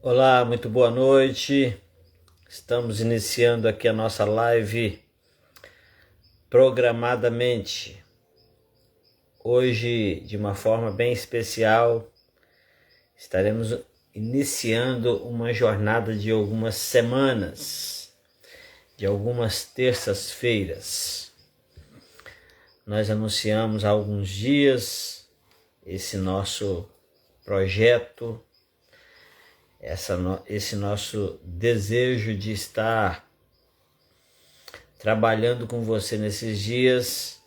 Olá, muito boa noite. Estamos iniciando aqui a nossa live programadamente. Hoje, de uma forma bem especial, estaremos iniciando uma jornada de algumas semanas, de algumas terças-feiras. Nós anunciamos há alguns dias esse nosso projeto, esse nosso desejo de estar trabalhando com você nesses dias,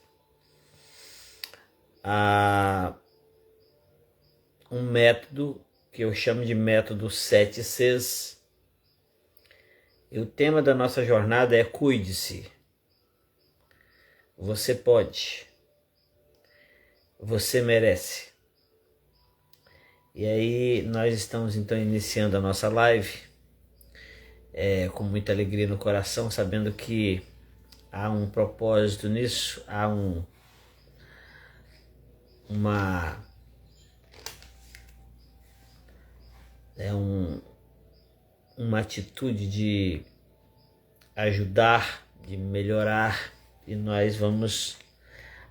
um método que eu chamo de método 7 Cs. E o tema da nossa jornada é cuide-se. Você pode. Você merece. E aí nós estamos então iniciando a nossa live com muita alegria no coração, sabendo que há um propósito nisso, há uma atitude de ajudar, de melhorar, e nós vamos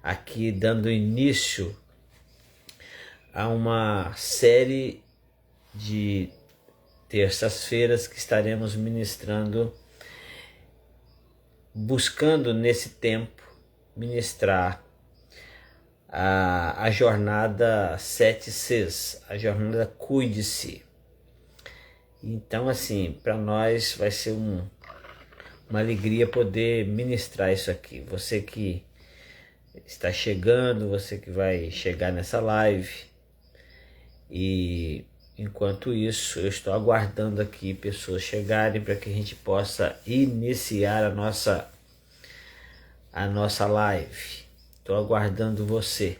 aqui dando início a uma série de terças-feiras que estaremos ministrando, buscando nesse tempo ministrar a jornada 7 Cs, a jornada cuide-se. Então, assim, para nós vai ser uma alegria poder ministrar isso aqui. Você que está chegando, você que vai chegar nessa live, e enquanto isso eu estou aguardando aqui pessoas chegarem para que a gente possa iniciar a nossa live. Estou aguardando você.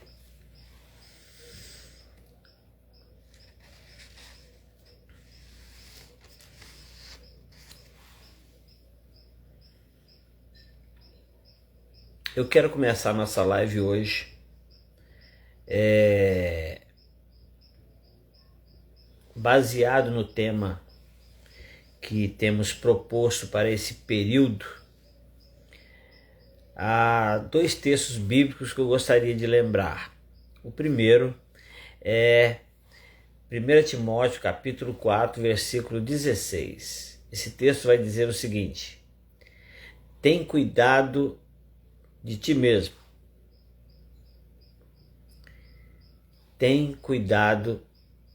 Eu quero começar a nossa live hoje baseado no tema que temos proposto para esse período. Há dois textos bíblicos que eu gostaria de lembrar. O primeiro é 1 Timóteo capítulo 4, versículo 16. Esse texto vai dizer o seguinte: tem cuidado de ti mesmo. Tem cuidado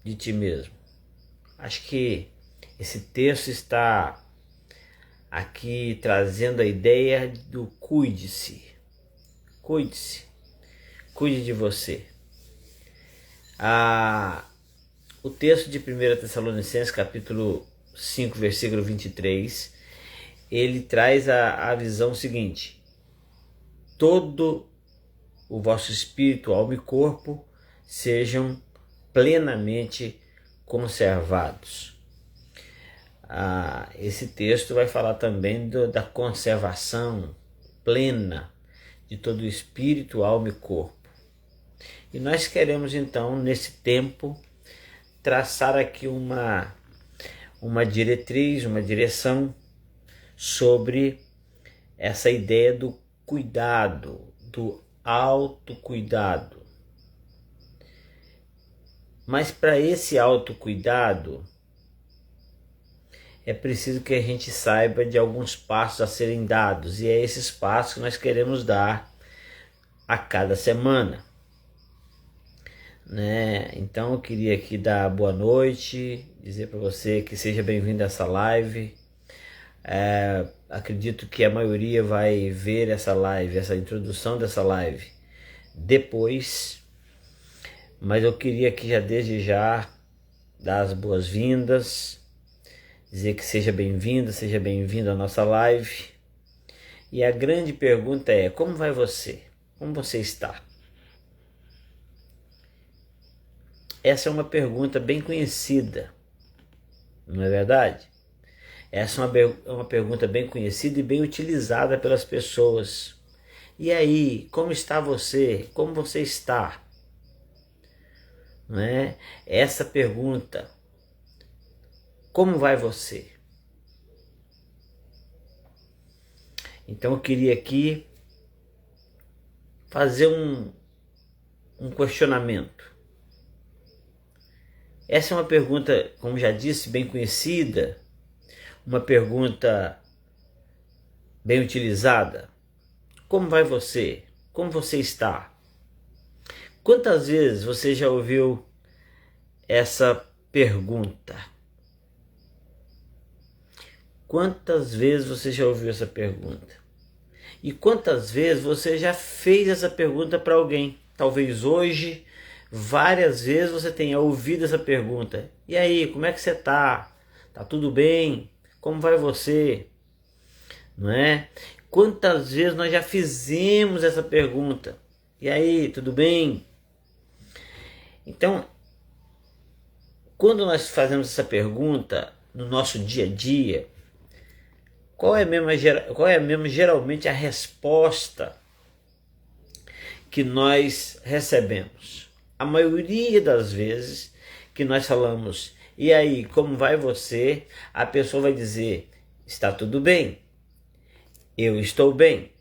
de ti mesmo. Acho que esse texto está aqui trazendo a ideia do cuide-se. Cuide-se. Cuide de você. O texto de 1 Tessalonicenses capítulo 5, versículo 23, ele traz a visão seguinte: todo o vosso espírito, alma e corpo sejam plenamente conservados. Esse texto vai falar também da conservação plena de todo o espírito, alma e corpo. E nós queremos então, nesse tempo, traçar aqui uma diretriz, uma direção sobre essa ideia do cuidado, do autocuidado. Mas para esse autocuidado é preciso que a gente saiba de alguns passos a serem dados, e é esses passos que nós queremos dar a cada semana, né? Então eu queria aqui dar boa noite, dizer para você que seja bem-vindo a essa live. Acredito que a maioria vai ver essa live, essa introdução dessa live depois, mas eu queria aqui já desde já dar as boas-vindas, dizer que seja bem-vindo à nossa live. E a grande pergunta é: como vai você? Como você está? Essa é uma pergunta bem conhecida, não é verdade? Essa é uma pergunta bem conhecida e bem utilizada pelas pessoas. E aí, como está você? Como você está? Não é? Essa pergunta Como vai você? Então eu queria aqui fazer um questionamento. Essa é uma pergunta, como já disse, bem conhecida, uma pergunta bem utilizada. Como vai você? Como você está? Quantas vezes você já ouviu essa pergunta? Quantas vezes você já ouviu essa pergunta? E quantas vezes você já fez essa pergunta para alguém? Talvez hoje, várias vezes você tenha ouvido essa pergunta. E aí, como é que você está? Tá tudo bem? Como vai você? Não é? Quantas vezes nós já fizemos essa pergunta? E aí, tudo bem? Então, quando nós fazemos essa pergunta no nosso dia a dia, qual é mesmo geralmente a resposta que nós recebemos? A maioria das vezes que nós falamos, e aí, como vai você? A pessoa vai dizer, está tudo bem, eu estou bem.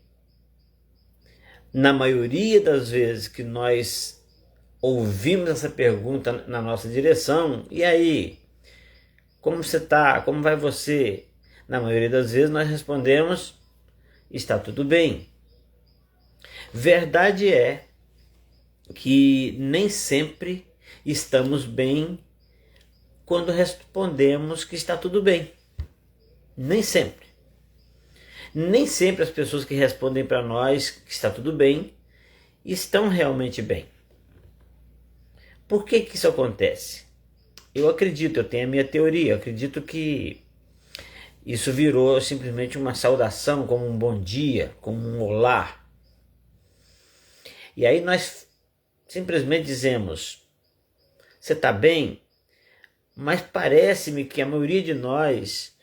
Na maioria das vezes que nós ouvimos essa pergunta na nossa direção, e aí, como você está? Como vai você? Na maioria das vezes nós respondemos, está tudo bem. Verdade é que nem sempre estamos bem quando respondemos que está tudo bem. Nem sempre. Nem sempre as pessoas que respondem para nós que está tudo bem estão realmente bem. Por que isso acontece? Eu tenho a minha teoria, eu acredito que isso virou simplesmente uma saudação, como um bom dia, como um olá. E aí nós simplesmente dizemos, você está bem? Mas parece-me que a maioria de nós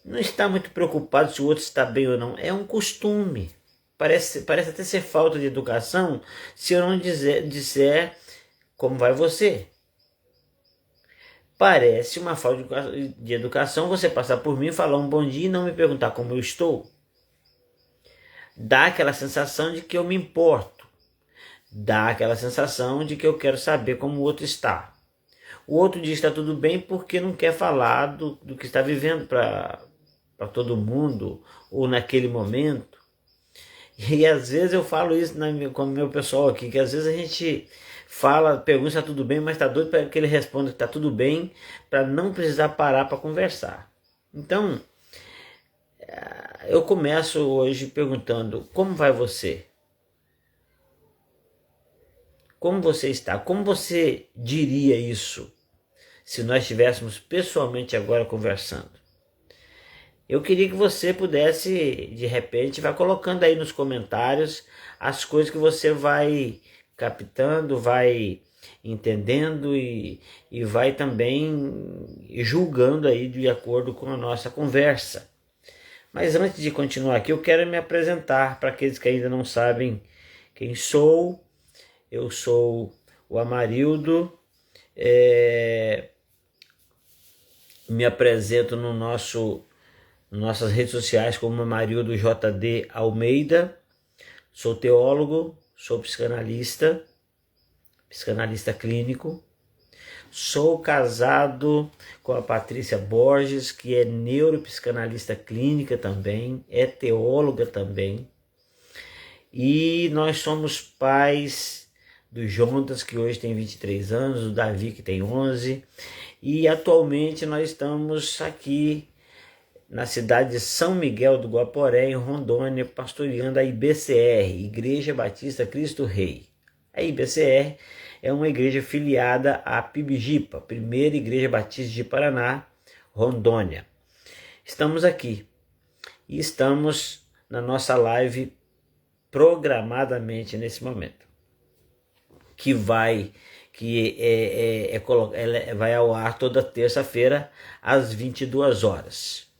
não está muito preocupado se o outro está bem ou não. É um costume. Parece até ser falta de educação se eu não disser como vai você. Parece uma falta de educação você passar por mim, falar um bom dia e não me perguntar como eu estou. Dá aquela sensação de que eu me importo. Dá aquela sensação de que eu quero saber como o outro está. O outro diz que está tudo bem porque não quer falar do que está vivendo para todo mundo ou naquele momento. E às vezes eu falo isso com o meu pessoal aqui, que às vezes a gente pergunta se está tudo bem, mas está doido para que ele responda que está tudo bem, para não precisar parar para conversar. Então, eu começo hoje perguntando, como vai você? Como você está? Como você diria isso se nós estivéssemos pessoalmente agora conversando? Eu queria que você pudesse, de repente, vai colocando aí nos comentários as coisas que você vai captando, vai entendendo e vai também julgando aí de acordo com a nossa conversa. Mas antes de continuar aqui, eu quero me apresentar para aqueles que ainda não sabem quem sou. Eu sou o Amarildo, me apresento nossas redes sociais como Amarildo JD Almeida, sou teólogo, sou psicanalista clínico, sou casado com a Patrícia Borges, que é neuropsicanalista clínica também, é teóloga também, e nós somos pais do Jonas, que hoje tem 23 anos, do Davi, que tem 11, e atualmente nós estamos aqui na cidade de São Miguel do Guaporé, em Rondônia, pastoreando a IBCR, Igreja Batista Cristo Rei. A IBCR é uma igreja filiada à PIBGIPA, Primeira Igreja Batista de Paraná, Rondônia. Estamos aqui e estamos na nossa live programadamente nesse momento, que vai ao ar toda terça-feira às 22 horas.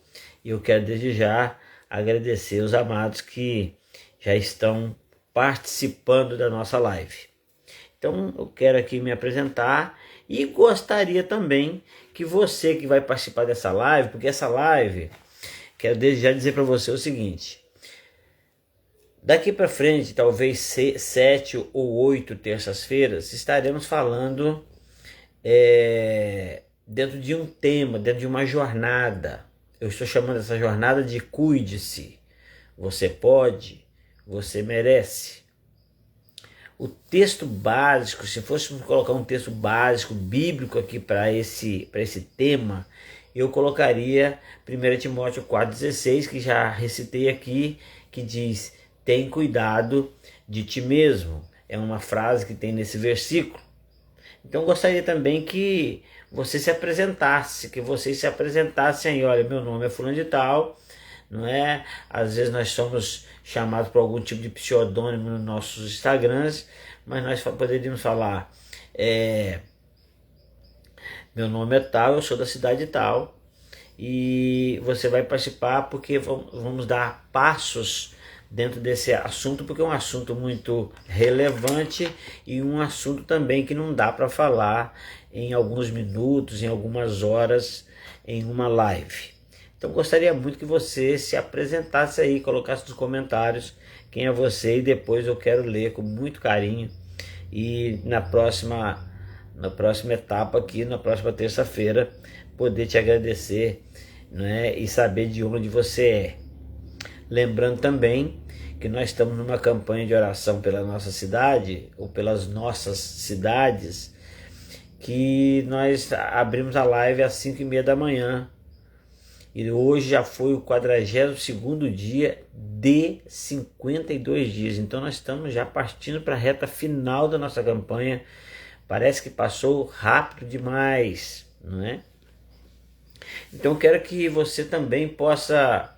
E eu quero desde já agradecer os amados que já estão participando da nossa live. Então eu quero aqui me apresentar e gostaria também que você que vai participar dessa live, porque essa live, quero desde já dizer para você o seguinte: daqui para frente, talvez 7 ou 8 terças-feiras, estaremos falando dentro de um tema, dentro de uma jornada. Eu estou chamando essa jornada de cuide-se. Você pode, você merece. O texto básico, se fôssemos colocar um texto básico bíblico aqui para esse tema, eu colocaria 1 Timóteo 4,16, que já recitei aqui, que diz: tem cuidado de ti mesmo. É uma frase que tem nesse versículo. Então gostaria também que você se apresentasse, que vocês se apresentassem aí: olha, meu nome é fulano de tal, não é? Às vezes nós somos chamados por algum tipo de pseudônimo nos nossos Instagrams, mas nós poderíamos falar: meu nome é tal, eu sou da cidade tal, e você vai participar porque vamos dar passos dentro desse assunto, porque é um assunto muito relevante e um assunto também que não dá para falar em alguns minutos, em algumas horas, em uma live. Então gostaria muito que você se apresentasse aí, colocasse nos comentários quem é você, e depois eu quero ler com muito carinho, e na próxima etapa aqui, na próxima terça-feira, poder te agradecer, né, e saber de onde você é. Lembrando também que nós estamos numa campanha de oração pela nossa cidade, ou pelas nossas cidades, que nós abrimos a live às 5h30 da manhã. E hoje já foi o 42º dia de 52 dias. Então nós estamos já partindo para a reta final da nossa campanha. Parece que passou rápido demais, não é? Então eu quero que você também possa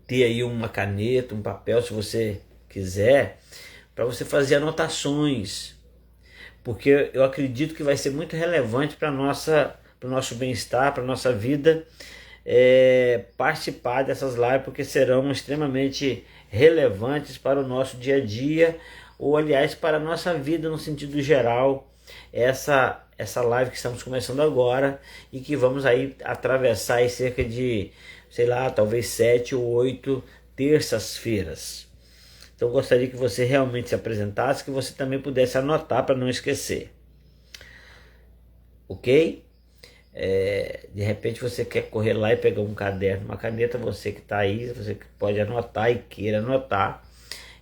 ter aí uma caneta, um papel, se você quiser, para você fazer anotações, porque eu acredito que vai ser muito relevante para o nosso bem-estar, para a nossa vida, participar dessas lives, porque serão extremamente relevantes para o nosso dia a dia, ou aliás para a nossa vida no sentido geral. Essa live que estamos começando agora, e que vamos aí atravessar aí cerca de, sei lá, talvez 7 ou 8 terças-feiras. Então gostaria que você realmente se apresentasse, que você também pudesse anotar para não esquecer. Ok? De repente você quer correr lá e pegar um caderno, uma caneta, você que está aí, você pode anotar e queira anotar,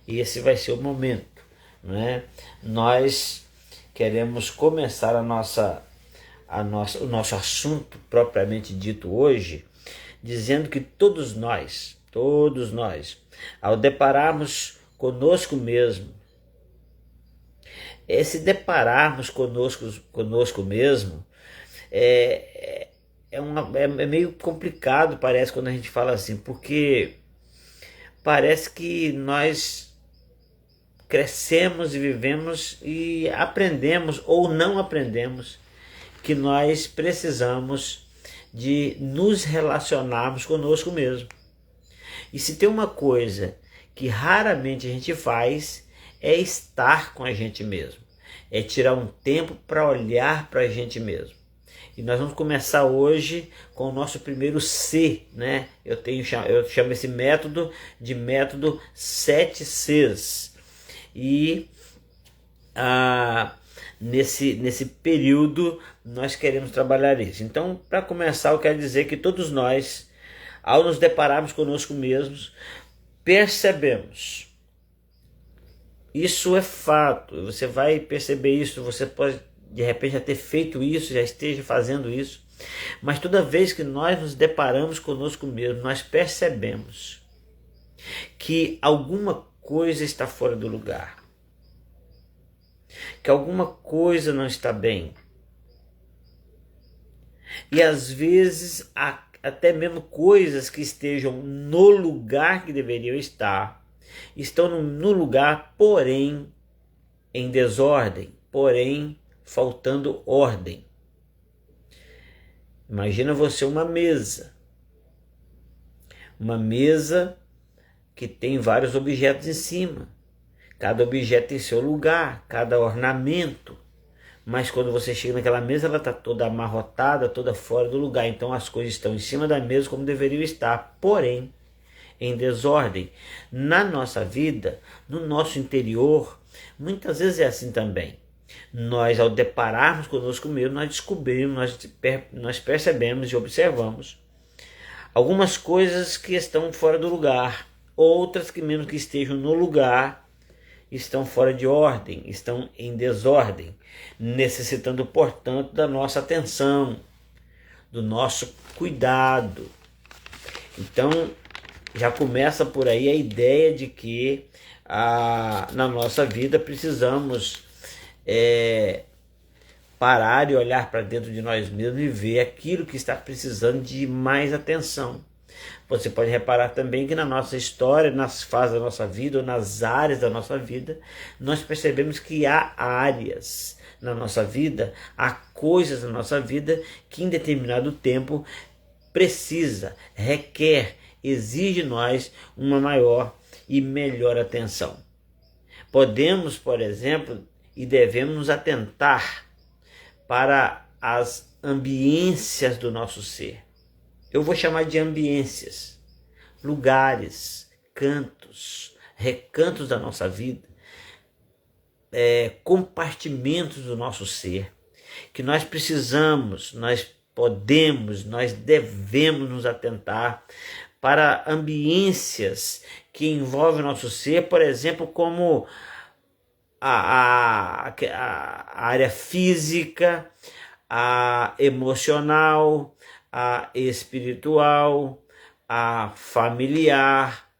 e esse vai ser o momento, não é? Nós queremos começar o nosso assunto propriamente dito hoje, dizendo que todos nós, ao depararmos conosco mesmo, esse depararmos conosco mesmo, é meio complicado, parece, quando a gente fala assim, porque parece que nós crescemos e vivemos e aprendemos ou não aprendemos que nós precisamos de nos relacionarmos conosco mesmo. E se tem uma coisa que raramente a gente faz, é estar com a gente mesmo, é tirar um tempo para olhar para a gente mesmo. E nós vamos começar hoje com o nosso primeiro C, né? Eu chamo esse método de método 7 Cs. E nesse período nós queremos trabalhar isso. Então, para começar, eu quero dizer que todos nós, ao nos depararmos conosco mesmos, percebemos. Isso é fato, você vai perceber isso, você pode de repente já ter feito isso, já esteja fazendo isso, mas toda vez que nós nos deparamos conosco mesmo, nós percebemos que alguma coisa está fora do lugar, que alguma coisa não está bem, e às vezes até mesmo coisas que estejam no lugar que deveriam estar, estão no lugar, porém em desordem, porém faltando ordem. Imagina você uma mesa que tem vários objetos em cima. Cada objeto tem seu lugar, cada ornamento. Mas quando você chega naquela mesa, ela está toda amarrotada, toda fora do lugar. Então as coisas estão em cima da mesa como deveriam estar, porém em desordem. Na nossa vida, no nosso interior, muitas vezes é assim também. Nós, ao depararmos conosco mesmo, nós descobrimos, nós percebemos e observamos algumas coisas que estão fora do lugar, outras que mesmo que estejam no lugar, estão fora de ordem, estão em desordem, necessitando, portanto, da nossa atenção, do nosso cuidado. Então, já começa por aí a ideia de que na nossa vida precisamos parar e olhar para dentro de nós mesmos e ver aquilo que está precisando de mais atenção. Você pode reparar também que na nossa história, nas fases da nossa vida, ou nas áreas da nossa vida, nós percebemos que há áreas na nossa vida, há coisas na nossa vida que em determinado tempo precisa, requer, exige de nós uma maior e melhor atenção. Podemos, por exemplo, e devemos nos atentar para as ambiências do nosso ser. Eu vou chamar de ambiências, lugares, cantos, recantos da nossa vida, compartimentos do nosso ser, que nós precisamos, nós podemos, nós devemos nos atentar para ambiências que envolvem o nosso ser, por exemplo, como a área física, a emocional, a espiritual, a familiar,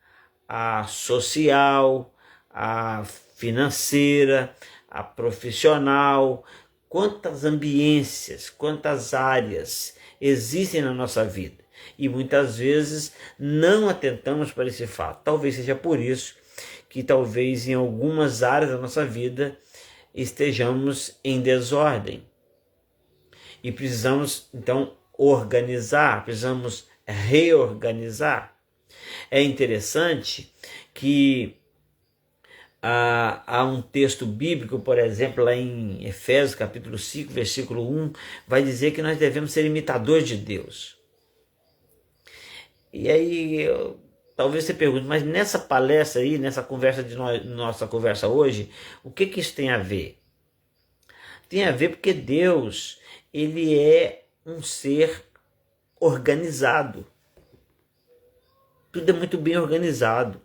a social, a financeira, a profissional. Quantas ambiências, quantas áreas existem na nossa vida e muitas vezes não atentamos para esse fato. Talvez seja por isso que talvez em algumas áreas da nossa vida estejamos em desordem e precisamos então organizar, precisamos reorganizar. É interessante que há um texto bíblico, por exemplo, lá em Efésios capítulo 5, versículo 1, vai dizer que nós devemos ser imitadores de Deus. E aí, talvez você pergunte, mas nessa palestra aí, nessa conversa nossa conversa hoje, o que isso tem a ver? Tem a ver porque Deus, ele é um ser organizado. Tudo é muito bem organizado.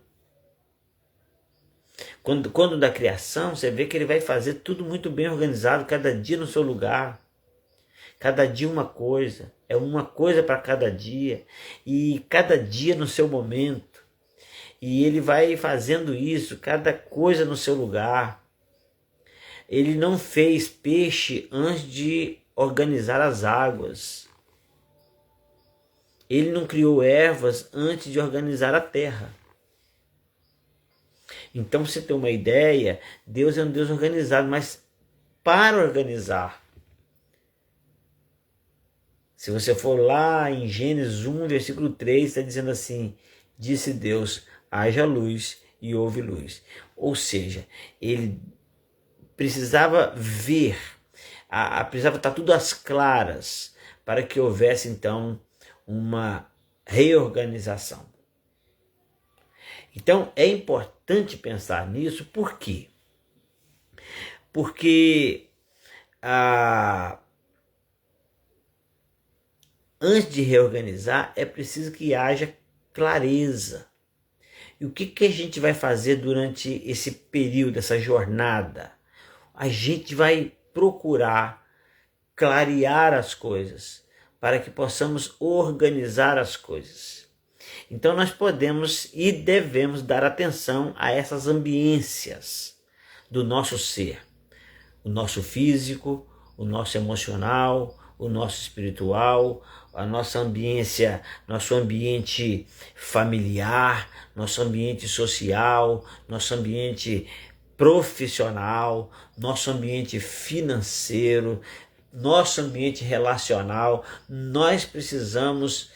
Quando da criação, você vê que ele vai fazer tudo muito bem organizado, cada dia no seu lugar. Cada dia uma coisa, é uma coisa para cada dia, e cada dia no seu momento. E ele vai fazendo isso, cada coisa no seu lugar. Ele não fez peixe antes de organizar as águas. Ele não criou ervas antes de organizar a terra. Então, você tem uma ideia, Deus é um Deus organizado, mas para organizar. Se você for lá em Gênesis 1, versículo 3, está dizendo assim: disse Deus, haja luz e houve luz. Ou seja, ele precisava ver, precisava estar tudo às claras para que houvesse então uma reorganização. Então é importante pensar nisso, por quê? Porque antes de reorganizar é preciso que haja clareza. E o que a gente vai fazer durante esse período, essa jornada? A gente vai procurar clarear as coisas para que possamos organizar as coisas. Então nós podemos e devemos dar atenção a essas ambiências do nosso ser. O nosso físico, o nosso emocional, o nosso espiritual, a nossa ambiência, nosso ambiente familiar, nosso ambiente social, nosso ambiente profissional, nosso ambiente financeiro, nosso ambiente relacional. Nós precisamos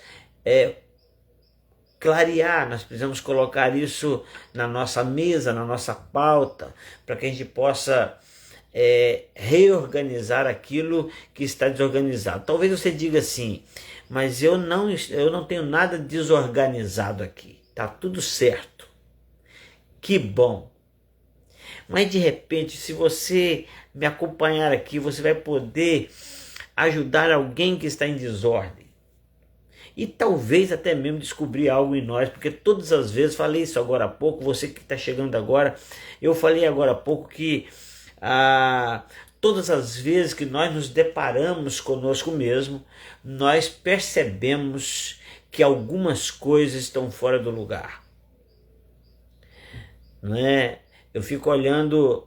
clarear, nós precisamos colocar isso na nossa mesa, na nossa pauta, para que a gente possa reorganizar aquilo que está desorganizado. Talvez você diga assim, mas eu não tenho nada desorganizado aqui, está tudo certo. Que bom! Mas de repente, se você me acompanhar aqui, você vai poder ajudar alguém que está em desordem. E talvez até mesmo descobrir algo em nós, porque todas as vezes, falei isso agora há pouco, você que está chegando agora, eu falei agora há pouco que todas as vezes que nós nos deparamos conosco mesmo, nós percebemos que algumas coisas estão fora do lugar. Não é? Eu fico olhando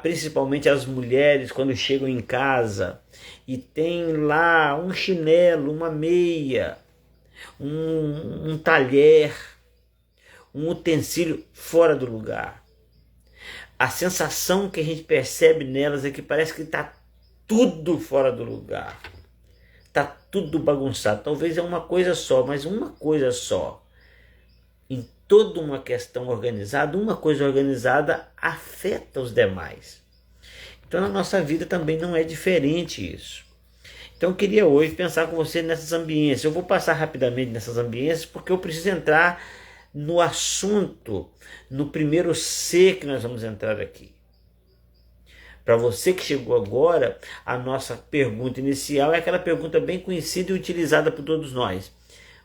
principalmente as mulheres quando chegam em casa e tem lá um chinelo, uma meia, um talher, um utensílio fora do lugar. A sensação que a gente percebe nelas é que parece que está tudo fora do lugar. Está tudo bagunçado. Talvez é uma coisa só, mas uma coisa só. Em toda uma questão organizada, uma coisa organizada afeta os demais. Então na nossa vida também não é diferente isso. Então eu queria hoje pensar com você nessas ambiências. Eu vou passar rapidamente nessas ambiências porque eu preciso entrar no assunto, no primeiro C que nós vamos entrar aqui. Para você que chegou agora, a nossa pergunta inicial é aquela pergunta bem conhecida e utilizada por todos nós.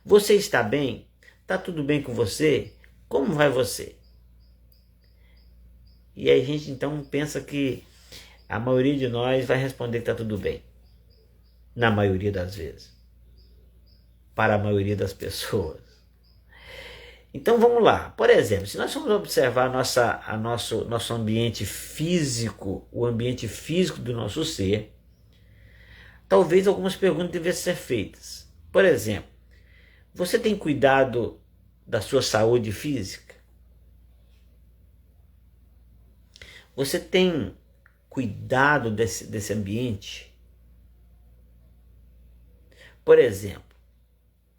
Você está bem? Está tudo bem com você? Como vai você? E aí a gente então pensa que a maioria de nós vai responder que está tudo bem. Na maioria das vezes. Para a maioria das pessoas. Então vamos lá. Por exemplo, se nós formos observar nosso ambiente físico, o ambiente físico do nosso ser, talvez algumas perguntas devessem ser feitas. Por exemplo, você tem cuidado da sua saúde física? Você tem cuidado desse ambiente? Por exemplo,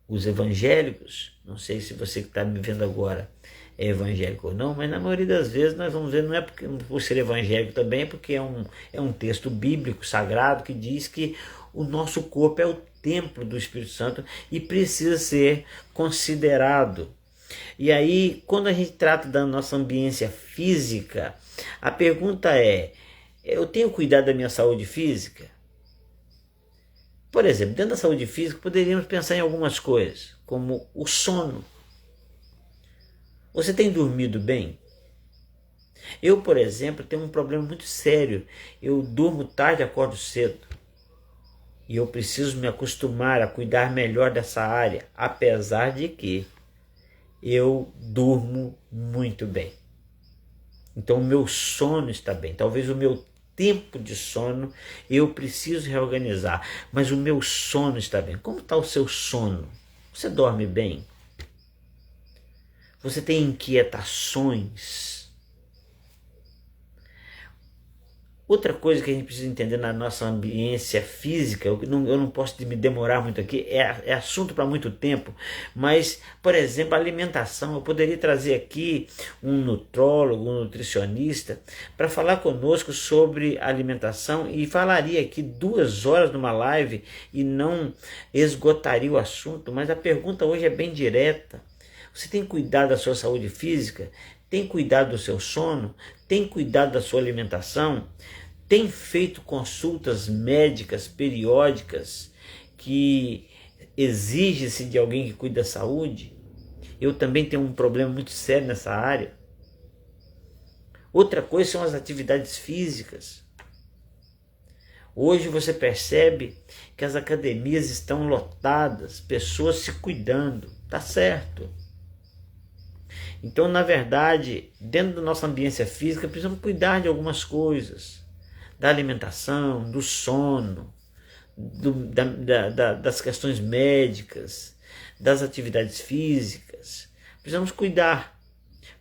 os evangélicos, não sei se você que está me vendo agora é evangélico ou não, mas na maioria das vezes nós vamos ver, não é por ser evangélico também, é porque é um texto bíblico sagrado que diz que o nosso corpo é o templo do Espírito Santo e precisa ser considerado. E aí, quando a gente trata da nossa ambiência física, a pergunta é, eu tenho cuidado da minha saúde física? Por exemplo, dentro da saúde física, poderíamos pensar em algumas coisas, como o sono. Você tem dormido bem? Eu, por exemplo, tenho um problema muito sério. Eu durmo tarde e acordo cedo. E eu preciso me acostumar a cuidar melhor dessa área, apesar de que eu durmo muito bem. Então o meu sono está bem. Talvez o meu tempo de sono eu preciso reorganizar, mas o meu sono está bem. Como está o seu sono? Você dorme bem? Você tem inquietações? Outra coisa que a gente precisa entender na nossa ambiência física, eu não posso me demorar muito aqui, é assunto para muito tempo, mas, por exemplo, a alimentação, eu poderia trazer aqui um nutrólogo, um nutricionista, para falar conosco sobre alimentação e falaria aqui 2 horas numa live e não esgotaria o assunto, mas a pergunta hoje é bem direta. Você tem cuidado da sua saúde física? Tem cuidado do seu sono? Tem cuidado da sua alimentação? Tem feito consultas médicas periódicas que exige-se de alguém que cuida da saúde? Eu também tenho um problema muito sério nessa área. Outra coisa são as atividades físicas. Hoje você percebe que as academias estão lotadas, pessoas se cuidando, tá certo. Então, na verdade, dentro da nossa ambiência física, precisamos cuidar de algumas coisas. Da alimentação, do sono, das questões médicas, das atividades físicas. Precisamos cuidar,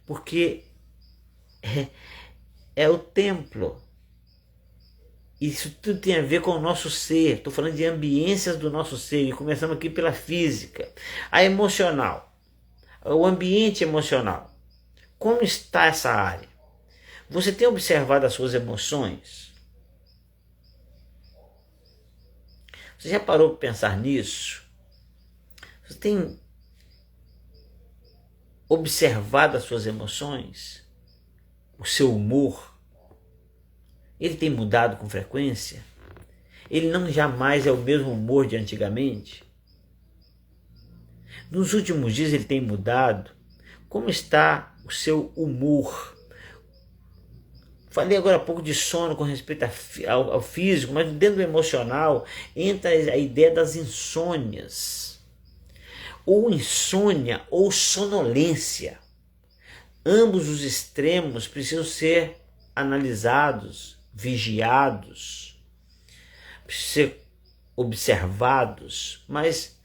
porque é o templo. Isso tudo tem a ver com o nosso ser. Estou falando de ambiências do nosso ser, e começamos aqui pela física. A emocional. o ambiente emocional. Como está essa área? Você tem observado as suas emoções? Você já parou para pensar nisso? Você tem observado as suas emoções? O seu humor? Ele tem mudado com frequência? Ele não jamais é o mesmo humor de antigamente? Nos últimos dias ele tem mudado? Como está o seu humor? Falei agora há pouco de sono com respeito ao físico, mas dentro do emocional entra a ideia das insônias. Ou insônia ou sonolência. Ambos os extremos precisam ser analisados, vigiados, precisam ser observados, mas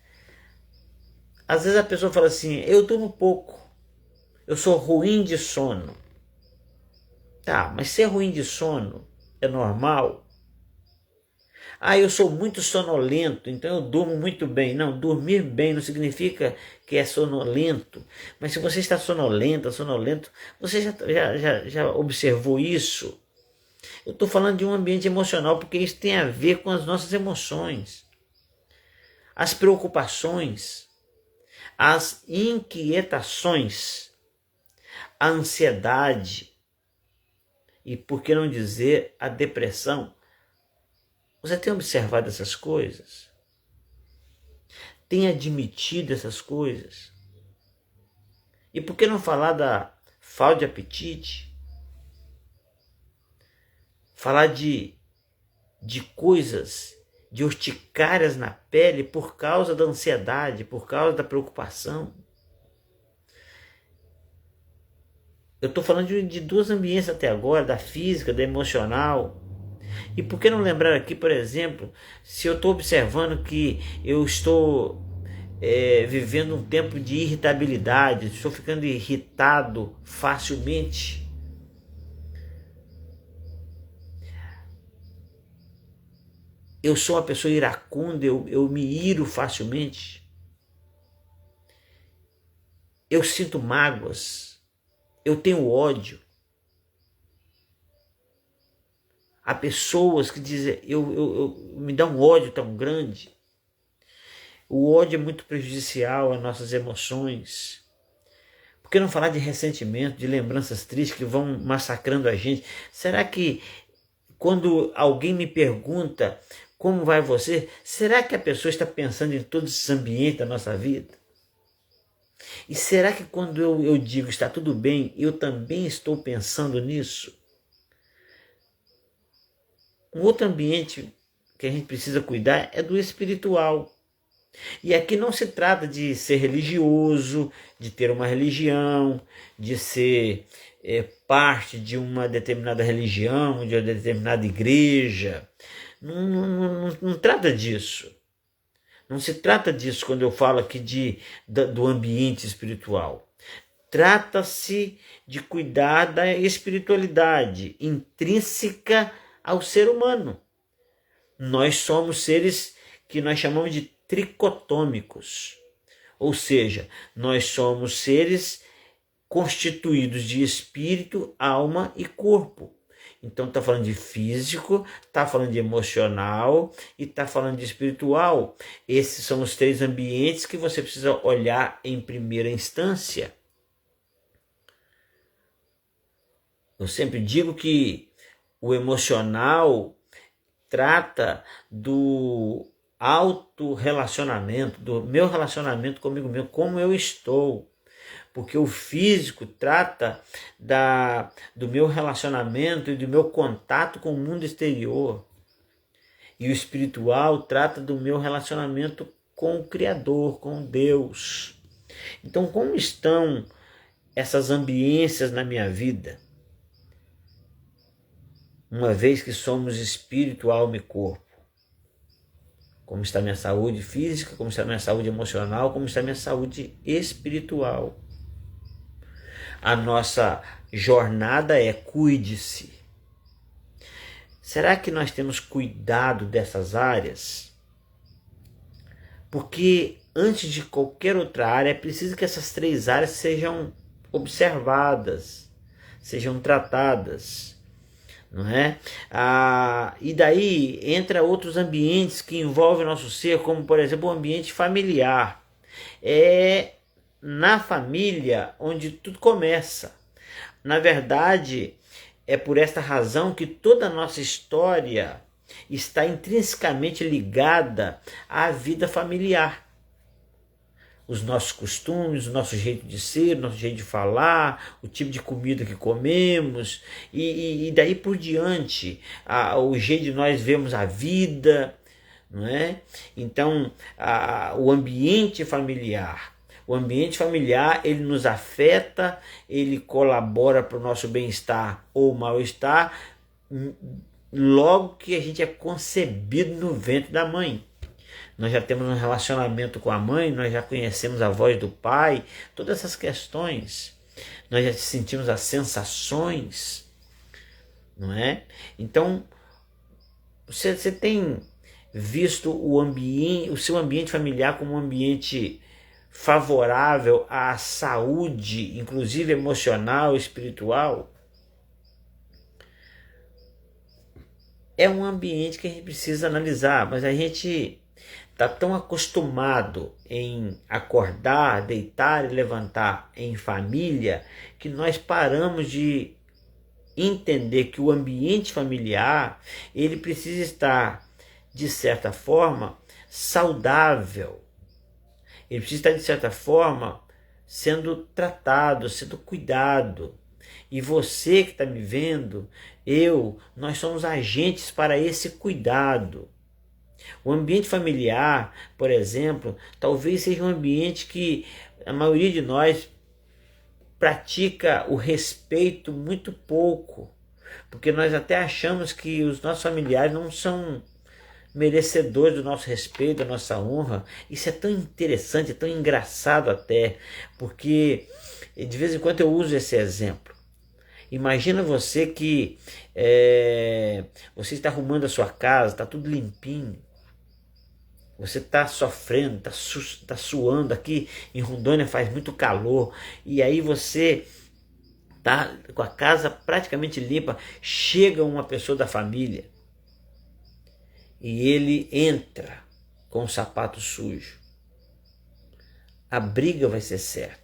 às vezes a pessoa fala assim, eu durmo pouco, eu sou ruim de sono. Tá, mas ser ruim de sono é normal? Ah, eu sou muito sonolento, então eu durmo muito bem. Não, dormir bem não significa que é sonolento. Mas se você está sonolento, você já observou isso? Eu estou falando de um ambiente emocional, porque isso tem a ver com as nossas emoções, as preocupações, as inquietações, a ansiedade e, por que não dizer, a depressão. Você tem observado essas coisas? Tem admitido essas coisas? E por que não falar da falta de apetite? Falar de coisas, de urticárias na pele por causa da ansiedade, por causa da preocupação. Eu estou falando de duas ambientes até agora, da física, da emocional. E por que não lembrar aqui, por exemplo, se eu estou observando que eu estou vivendo um tempo de irritabilidade, estou ficando irritado facilmente. Eu sou uma pessoa iracunda, eu me iro facilmente. Eu sinto mágoas, eu tenho ódio. Há pessoas que dizem, me dá um ódio tão grande. O ódio é muito prejudicial às nossas emoções. Por que não falar de ressentimento, de lembranças tristes que vão massacrando a gente? Será que quando alguém me pergunta como vai você, será que a pessoa está pensando em todos esses ambientes da nossa vida? E será que quando eu digo está tudo bem, eu também estou pensando nisso? Um outro ambiente que a gente precisa cuidar é do espiritual. E aqui não se trata de ser religioso, de ter uma religião, de ser parte de uma determinada religião, de uma determinada igreja. Não trata disso. Não se trata disso quando eu falo aqui do ambiente espiritual. Trata-se de cuidar da espiritualidade intrínseca ao ser humano. Nós somos seres que nós chamamos de tricotômicos, ou seja, nós somos seres constituídos de espírito, alma e corpo. Então está falando de físico, está falando de emocional e está falando de espiritual. Esses são os três ambientes que você precisa olhar em primeira instância. Eu sempre digo que o emocional trata do autorrelacionamento, do meu relacionamento comigo mesmo, como eu estou. Porque o físico trata do meu relacionamento e do meu contato com o mundo exterior. E o espiritual trata do meu relacionamento com o Criador, com Deus. Então, como estão essas ambiências na minha vida? Uma vez que somos espírito, alma e corpo. Como está minha saúde física, como está minha saúde emocional, como está minha saúde espiritual. A nossa jornada é cuide-se. Será que nós temos cuidado dessas áreas? Porque antes de qualquer outra área, é preciso que essas três áreas sejam observadas, sejam tratadas, não é? E daí entra outros ambientes que envolvem o nosso ser, como por exemplo o ambiente familiar. É na família onde tudo começa. Na verdade, é por esta razão que toda a nossa história está intrinsecamente ligada à vida familiar. Os nossos costumes, o nosso jeito de ser, o nosso jeito de falar, o tipo de comida que comemos e daí por diante, o jeito de nós vemos a vida, não é? Então, o ambiente familiar, ele nos afeta, ele colabora para o nosso bem-estar ou mal-estar, logo que a gente é concebido no ventre da mãe. Nós já temos um relacionamento com a mãe, nós já conhecemos a voz do pai, todas essas questões. Nós já sentimos as sensações, não é? Então, você tem visto o seu ambiente familiar como um ambiente favorável à saúde, inclusive emocional, espiritual? É um ambiente que a gente precisa analisar, mas a gente está tão acostumado em acordar, deitar e levantar em família que nós paramos de entender que o ambiente familiar ele precisa estar, de certa forma, saudável. Ele precisa estar, de certa forma, sendo tratado, sendo cuidado. E você que está me vendo, nós somos agentes para esse cuidado. O ambiente familiar, por exemplo, talvez seja um ambiente que a maioria de nós pratica o respeito muito pouco, porque nós até achamos que os nossos familiares não são merecedores do nosso respeito, da nossa honra. Isso é tão interessante, é tão engraçado até, porque de vez em quando eu uso esse exemplo. Imagina você que você está arrumando a sua casa, está tudo limpinho. Você está sofrendo, está suando. Aqui em Rondônia faz muito calor. E aí você está com a casa praticamente limpa. Chega uma pessoa da família e ele entra com o sapato sujo. A briga vai ser certa.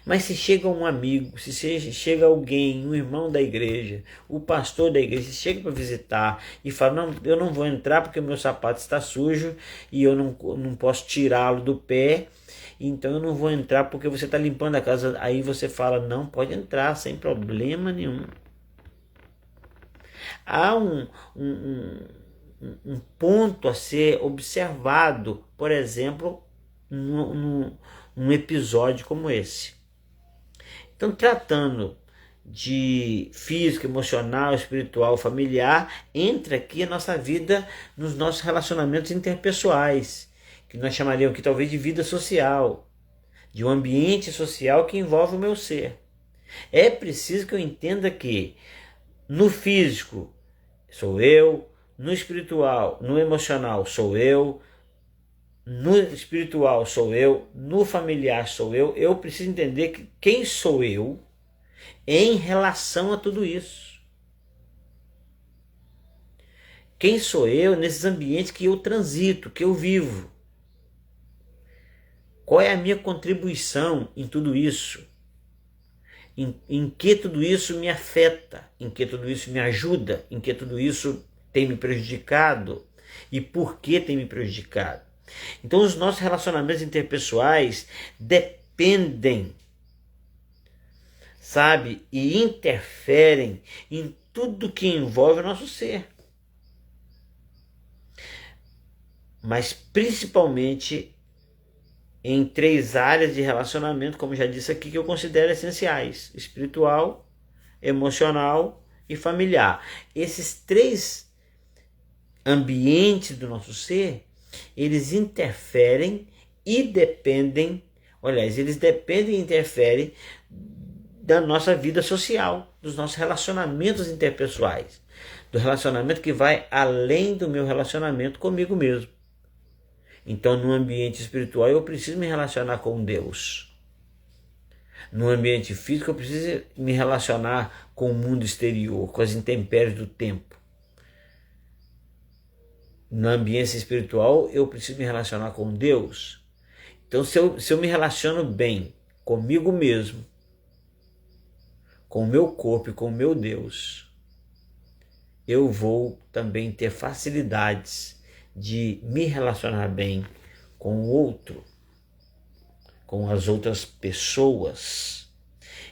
Mas se chega um amigo, se chega alguém, um irmão da igreja, o pastor da igreja, se chega para visitar e fala, não, eu não vou entrar porque o meu sapato está sujo e eu não posso tirá-lo do pé, então eu não vou entrar porque você está limpando a casa. Aí você fala, não, pode entrar sem problema nenhum. Há um ponto a ser observado, por exemplo, num episódio como esse. Então, tratando de físico, emocional, espiritual, familiar, entra aqui a nossa vida nos nossos relacionamentos interpessoais, que nós chamaríamos aqui talvez de vida social, de um ambiente social que envolve o meu ser. É preciso que eu entenda que no físico sou eu, no espiritual, no emocional sou eu, no espiritual sou eu, no familiar sou eu. Eu preciso entender que quem sou eu em relação a tudo isso. Quem sou eu nesses ambientes que eu transito, que eu vivo. Qual é a minha contribuição em tudo isso? Em que tudo isso me afeta? Em que tudo isso me ajuda? Em que tudo isso tem me prejudicado? E por que tem me prejudicado? Então os nossos relacionamentos interpessoais dependem, sabe, e interferem em tudo que envolve o nosso ser. Mas principalmente em três áreas de relacionamento, como já disse aqui, que eu considero essenciais: espiritual, emocional e familiar. Esses três ambientes do nosso ser, eles interferem e dependem, eles dependem e interferem da nossa vida social, dos nossos relacionamentos interpessoais, do relacionamento que vai além do meu relacionamento comigo mesmo. Então, no ambiente espiritual, eu preciso me relacionar com Deus. No ambiente físico, eu preciso me relacionar com o mundo exterior, com as intempéries do tempo. No ambiente espiritual, eu preciso me relacionar com Deus. Então, se eu me relaciono bem comigo mesmo, com o meu corpo e com o meu Deus, eu vou também ter facilidades de me relacionar bem com o outro, com as outras pessoas.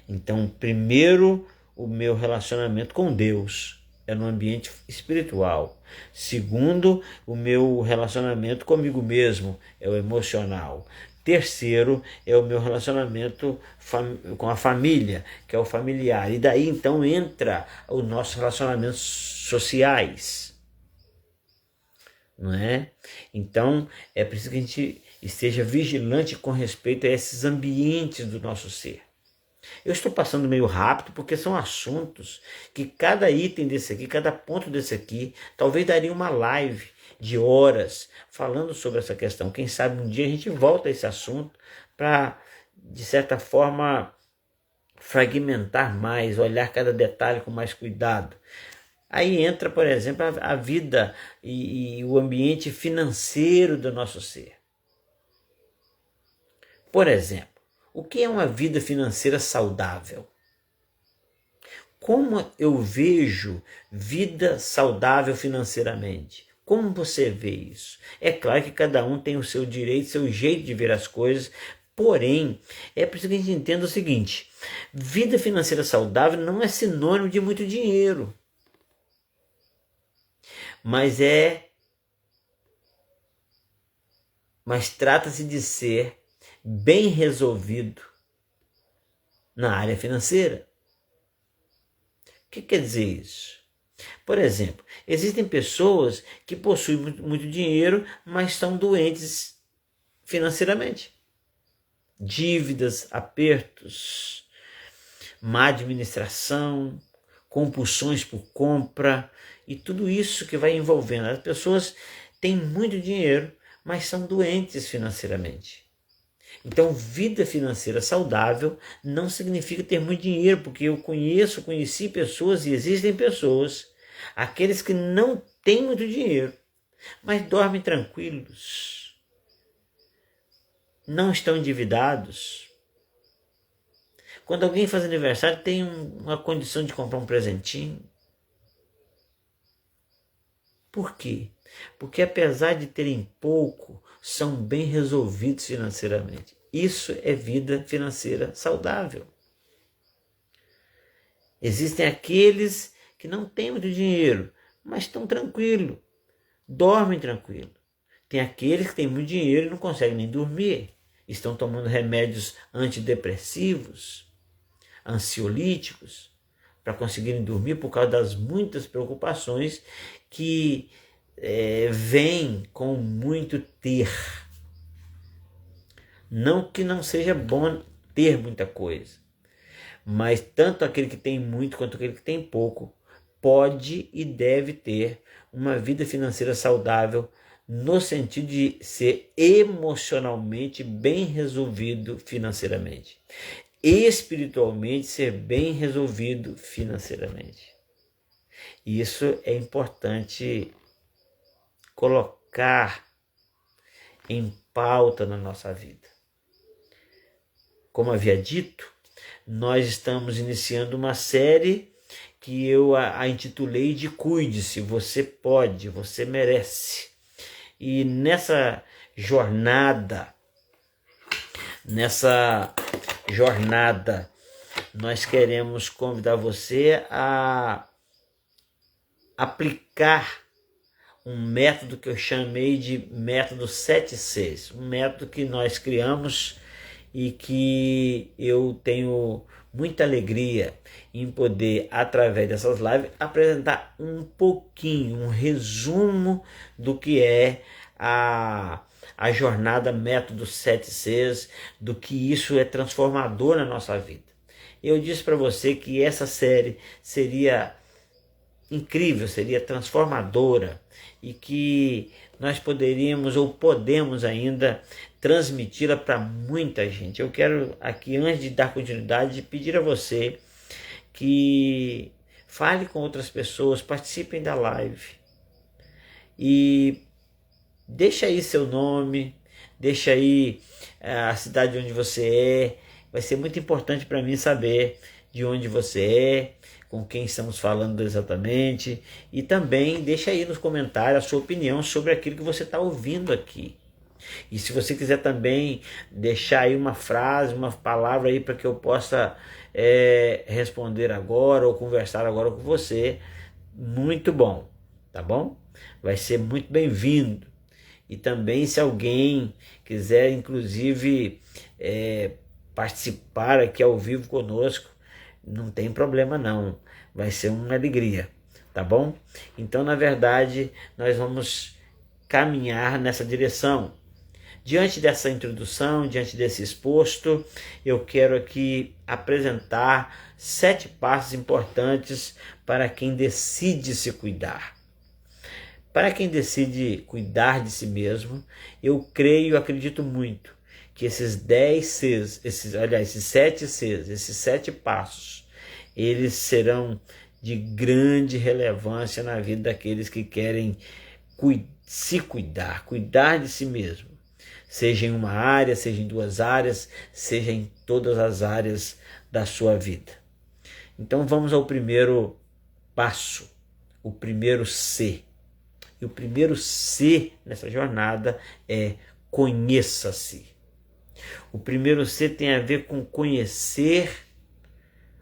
Então, primeiro, o meu relacionamento com Deus é no ambiente espiritual. Segundo, o meu relacionamento comigo mesmo é o emocional. Terceiro, é o meu relacionamento com a família, que é o familiar. E daí então entra os nossos relacionamentos sociais, não é? Então é preciso que a gente esteja vigilante com respeito a esses ambientes do nosso ser. Eu estou passando meio rápido porque são assuntos que cada item desse aqui, cada ponto desse aqui, talvez daria uma live de horas falando sobre essa questão. Quem sabe um dia a gente volta a esse assunto para, de certa forma, fragmentar mais, olhar cada detalhe com mais cuidado. Aí entra, por exemplo, a vida e o ambiente financeiro do nosso ser. Por exemplo, o que é uma vida financeira saudável? Como eu vejo vida saudável financeiramente? Como você vê isso? É claro que cada um tem o seu direito, seu jeito de ver as coisas, porém, é preciso que a gente entenda o seguinte: vida financeira saudável não é sinônimo de muito dinheiro, mas trata-se de ser bem resolvido na área financeira. O que quer dizer isso? Por exemplo, existem pessoas que possuem muito dinheiro, mas estão doentes financeiramente. Dívidas, apertos, má administração, compulsões por compra e tudo isso que vai envolvendo. As pessoas têm muito dinheiro, mas são doentes financeiramente. Então, vida financeira saudável não significa ter muito dinheiro, porque eu conheci pessoas e existem pessoas, aqueles que não têm muito dinheiro, mas dormem tranquilos, não estão endividados. Quando alguém faz aniversário, tem uma condição de comprar um presentinho. Por quê? Porque apesar de terem pouco, são bem resolvidos financeiramente. Isso é vida financeira saudável. Existem aqueles que não têm muito dinheiro, mas estão tranquilos, dormem tranquilo. Tem aqueles que têm muito dinheiro e não conseguem nem dormir, estão tomando remédios antidepressivos, ansiolíticos, para conseguirem dormir por causa das muitas preocupações que vêm com muito ter. Não que não seja bom ter muita coisa, mas tanto aquele que tem muito quanto aquele que tem pouco pode e deve ter uma vida financeira saudável, no sentido de ser emocionalmente bem resolvido financeiramente, espiritualmente ser bem resolvido financeiramente. Isso é importante colocar em pauta na nossa vida. Como havia dito, nós estamos iniciando uma série que eu a intitulei de Cuide-se, você pode, você merece. E nessa jornada, nós queremos convidar você a aplicar um método que eu chamei de método 7Cs, um método que nós criamos e que eu tenho muita alegria em poder, através dessas lives, apresentar um pouquinho, um resumo do que é a jornada método 7Cs, do que isso é transformador na nossa vida. Eu disse para você que essa série seria incrível, seria transformadora, e que nós poderíamos ou podemos ainda transmiti-la para muita gente. Eu quero aqui, antes de dar continuidade, pedir a você que fale com outras pessoas, participem da live e deixa aí seu nome, deixa aí a cidade onde você é. Vai ser muito importante para mim saber de onde você é, com quem estamos falando exatamente, e também deixa aí nos comentários a sua opinião sobre aquilo que você está ouvindo aqui. E se você quiser também deixar aí uma frase, uma palavra aí para que eu possa responder agora ou conversar agora com você, muito bom, tá bom? Vai ser muito bem-vindo. E também, se alguém quiser inclusive participar aqui ao vivo conosco, não tem problema não, vai ser uma alegria, tá bom? Então, na verdade, nós vamos caminhar nessa direção. Diante dessa introdução, diante desse exposto, eu quero aqui apresentar 7 passos importantes para quem decide se cuidar. Para quem decide cuidar de si mesmo, eu creio, acredito muito, que esses 10 Cs, esses 7 Cs, esses 7 passos, eles serão de grande relevância na vida daqueles que querem se cuidar, cuidar de si mesmo. Seja em uma área, seja em 2 áreas, seja em todas as áreas da sua vida. Então vamos ao primeiro passo, o primeiro C. E o primeiro C nessa jornada é conheça-se. O primeiro C tem a ver com conhecer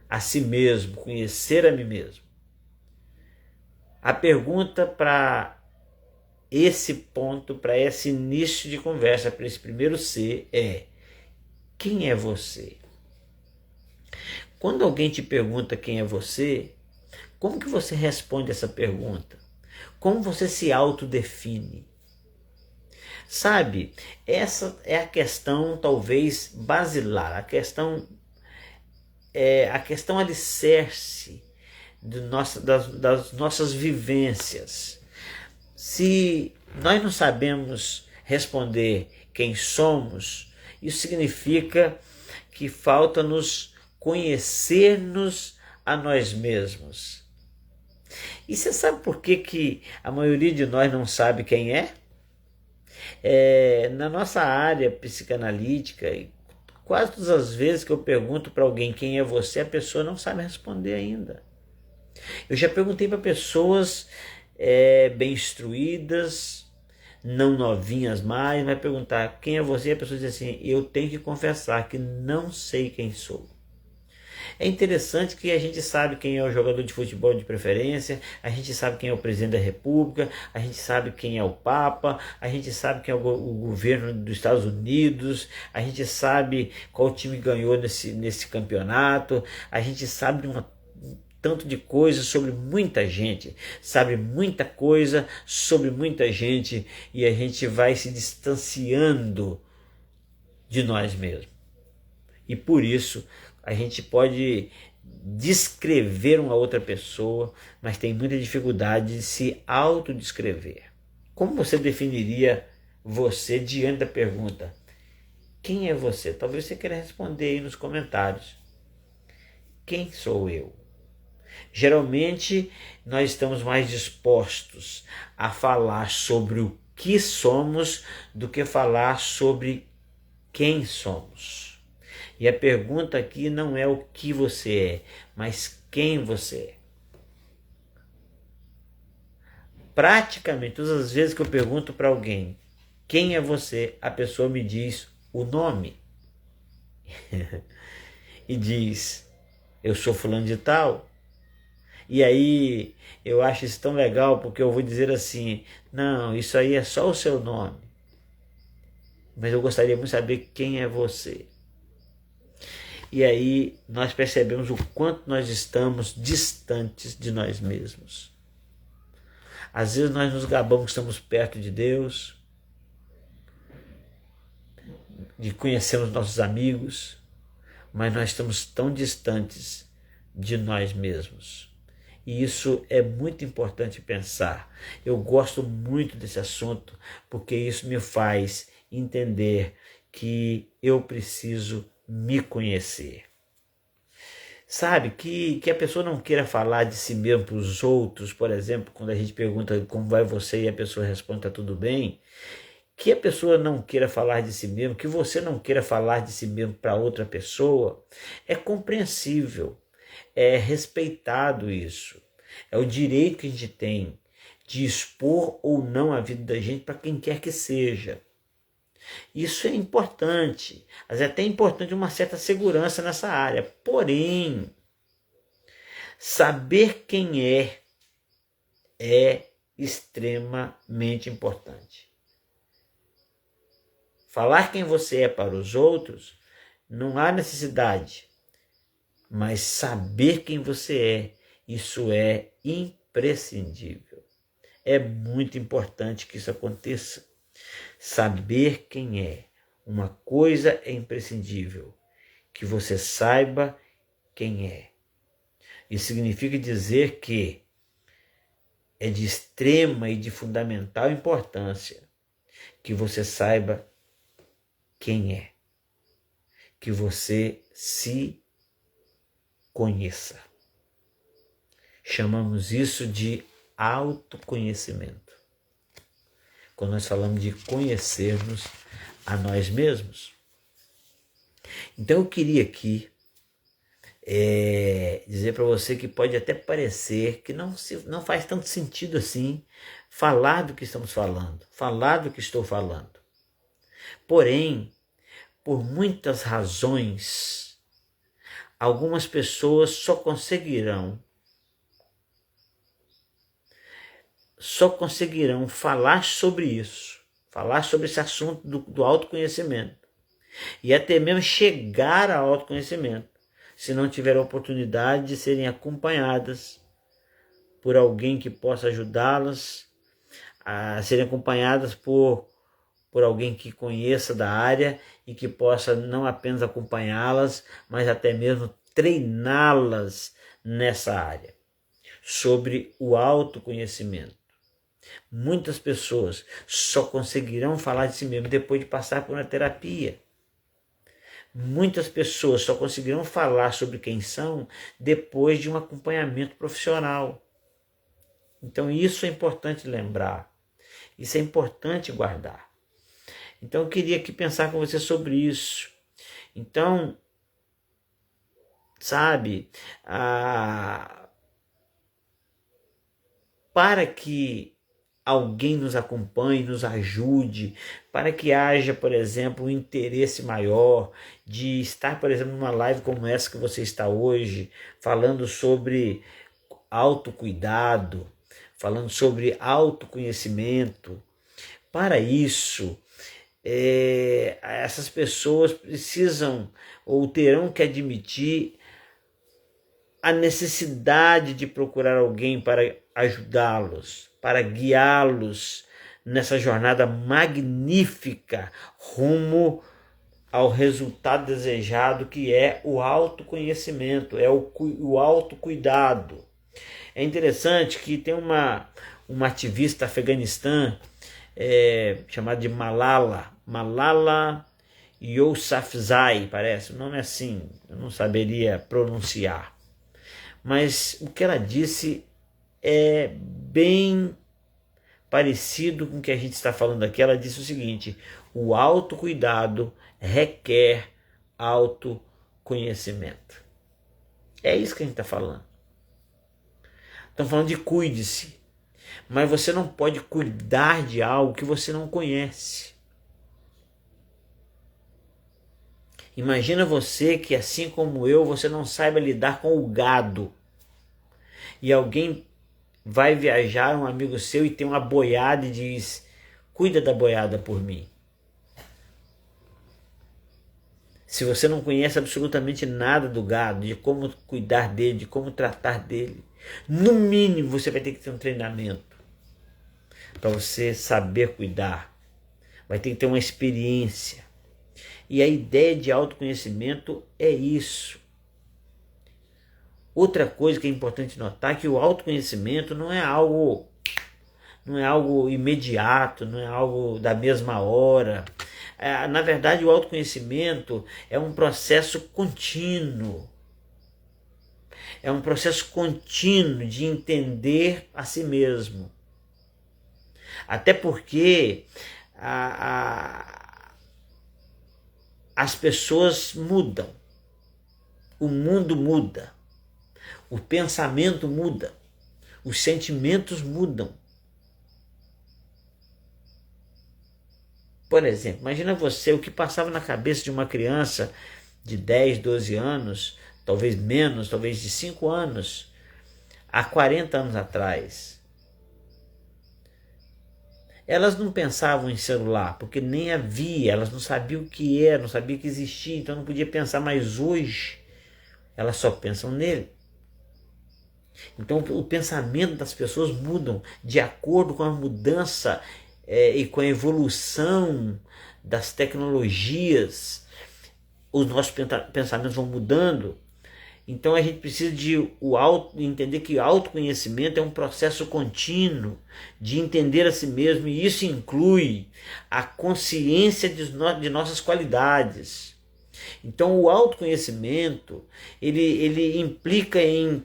a si mesmo, conhecer a mim mesmo. A pergunta para esse ponto, para esse início de conversa, para esse primeiro C é: quem é você? Quando alguém te pergunta quem é você, como que você responde essa pergunta? Como você se autodefine? Sabe, essa é a questão talvez basilar, a questão alicerce das nossas vivências. Se nós não sabemos responder quem somos, isso significa que falta-nos conhecer-nos a nós mesmos. E você sabe por que a maioria de nós não sabe quem é? Na nossa área psicanalítica, quase todas as vezes que eu pergunto para alguém quem é você, a pessoa não sabe responder ainda. Eu já perguntei para pessoas bem instruídas, não novinhas mais, mas perguntar quem é você, e a pessoa diz assim: eu tenho que confessar que não sei quem sou. É interessante que a gente sabe quem é o jogador de futebol de preferência, a gente sabe quem é o presidente da República, a gente sabe quem é o Papa, a gente sabe quem é o governo dos Estados Unidos, a gente sabe qual time ganhou nesse campeonato, a gente sabe tanto de coisas sobre muita gente, sabe muita coisa sobre muita gente, e a gente vai se distanciando de nós mesmos. E por isso a gente pode descrever uma outra pessoa, mas tem muita dificuldade de se autodescrever. Como você definiria você diante da pergunta: quem é você? Talvez você queira responder aí nos comentários. Quem sou eu? Geralmente nós estamos mais dispostos a falar sobre o que somos do que falar sobre quem somos. E a pergunta aqui não é o que você é, mas quem você é. Praticamente todas as vezes que eu pergunto para alguém quem é você, a pessoa me diz o nome. E diz: eu sou fulano de tal. E aí eu acho isso tão legal, porque eu vou dizer assim: não, isso aí é só o seu nome. Mas eu gostaria muito de saber quem é você. E aí nós percebemos o quanto nós estamos distantes de nós mesmos. Às vezes nós nos gabamos que estamos perto de Deus, de conhecermos nossos amigos, mas nós estamos tão distantes de nós mesmos. E isso é muito importante pensar. Eu gosto muito desse assunto porque isso me faz entender que eu preciso me conhecer. Sabe, que a pessoa não queira falar de si mesmo para os outros, por exemplo, quando a gente pergunta como vai você e a pessoa responde está tudo bem, que a pessoa não queira falar de si mesmo, que você não queira falar de si mesmo para outra pessoa, é compreensível, é respeitado isso. É o direito que a gente tem de expor ou não a vida da gente para quem quer que seja. Isso é importante, mas é até importante uma certa segurança nessa área. Porém, saber quem é extremamente importante. Falar quem você é para os outros, não há necessidade, mas saber quem você isso é imprescindível. É muito importante que isso aconteça. Saber quem é. Uma coisa é imprescindível, que você saiba quem é. Isso significa dizer que é de extrema e de fundamental importância que você saiba quem é, que você se conheça. Chamamos isso de autoconhecimento. Quando nós falamos de conhecermos a nós mesmos. Então eu queria aqui dizer para você que pode até parecer que não faz tanto sentido assim falar do que estamos falando, falar do que estou falando. Porém, por muitas razões, algumas pessoas só conseguirão falar sobre isso, falar sobre esse assunto do autoconhecimento e até mesmo chegar ao autoconhecimento, se não tiver a oportunidade de serem acompanhadas por alguém que possa ajudá-las, a serem acompanhadas por alguém que conheça da área e que possa não apenas acompanhá-las, mas até mesmo treiná-las nessa área, sobre o autoconhecimento. Muitas pessoas só conseguirão falar de si mesmo depois de passar por uma terapia. Muitas pessoas só conseguirão falar sobre quem são depois de um acompanhamento profissional. Então isso é importante lembrar, isso é importante guardar. Então eu queria aqui pensar com você sobre isso. Então, sabe, para que alguém nos acompanhe, nos ajude, para que haja, por exemplo, um interesse maior de estar, por exemplo, numa live como essa que você está hoje, falando sobre autocuidado, falando sobre autoconhecimento. Para isso, essas pessoas precisam ou terão que admitir a necessidade de procurar alguém para ajudá-los, para guiá-los nessa jornada magnífica rumo ao resultado desejado, que é o autoconhecimento, é o autocuidado. É interessante que tem uma ativista afeganistã chamada de Malala Yousafzai, parece, o nome é assim, eu não saberia pronunciar. Mas o que ela disse é bem parecido com o que a gente está falando aqui. Ela disse o seguinte: o autocuidado requer autoconhecimento. É isso que a gente está falando. Estamos falando de cuide-se. Mas você não pode cuidar de algo que você não conhece. Imagina você que, assim como eu, você não saiba lidar com o gado. E alguém vai viajar, um amigo seu, e tem uma boiada e diz: cuida da boiada por mim. Se você não conhece absolutamente nada do gado, de como cuidar dele, de como tratar dele, no mínimo você vai ter que ter um treinamento para você saber cuidar. Vai ter que ter uma experiência. E a ideia de autoconhecimento é isso. Outra coisa que é importante notar é que o autoconhecimento não é algo imediato, não é algo da mesma hora. Na verdade, o autoconhecimento é um processo contínuo. É um processo contínuo de entender a si mesmo. Até porque as pessoas mudam, o mundo muda, o pensamento muda, os sentimentos mudam. Por exemplo, imagina você o que passava na cabeça de uma criança de 10, 12 anos, talvez menos, talvez de 5 anos, há 40 anos atrás. Elas não pensavam em celular, porque nem havia, elas não sabiam o que era, não sabiam que existia, então não podia pensar, mas hoje elas só pensam nele. Então o pensamento das pessoas mudam de acordo com a mudança e com a evolução das tecnologias. Os nossos pensamentos vão mudando. Então a gente precisa de entender que o autoconhecimento é um processo contínuo de entender a si mesmo, e isso inclui a consciência de nossas qualidades. Então o autoconhecimento ele implica em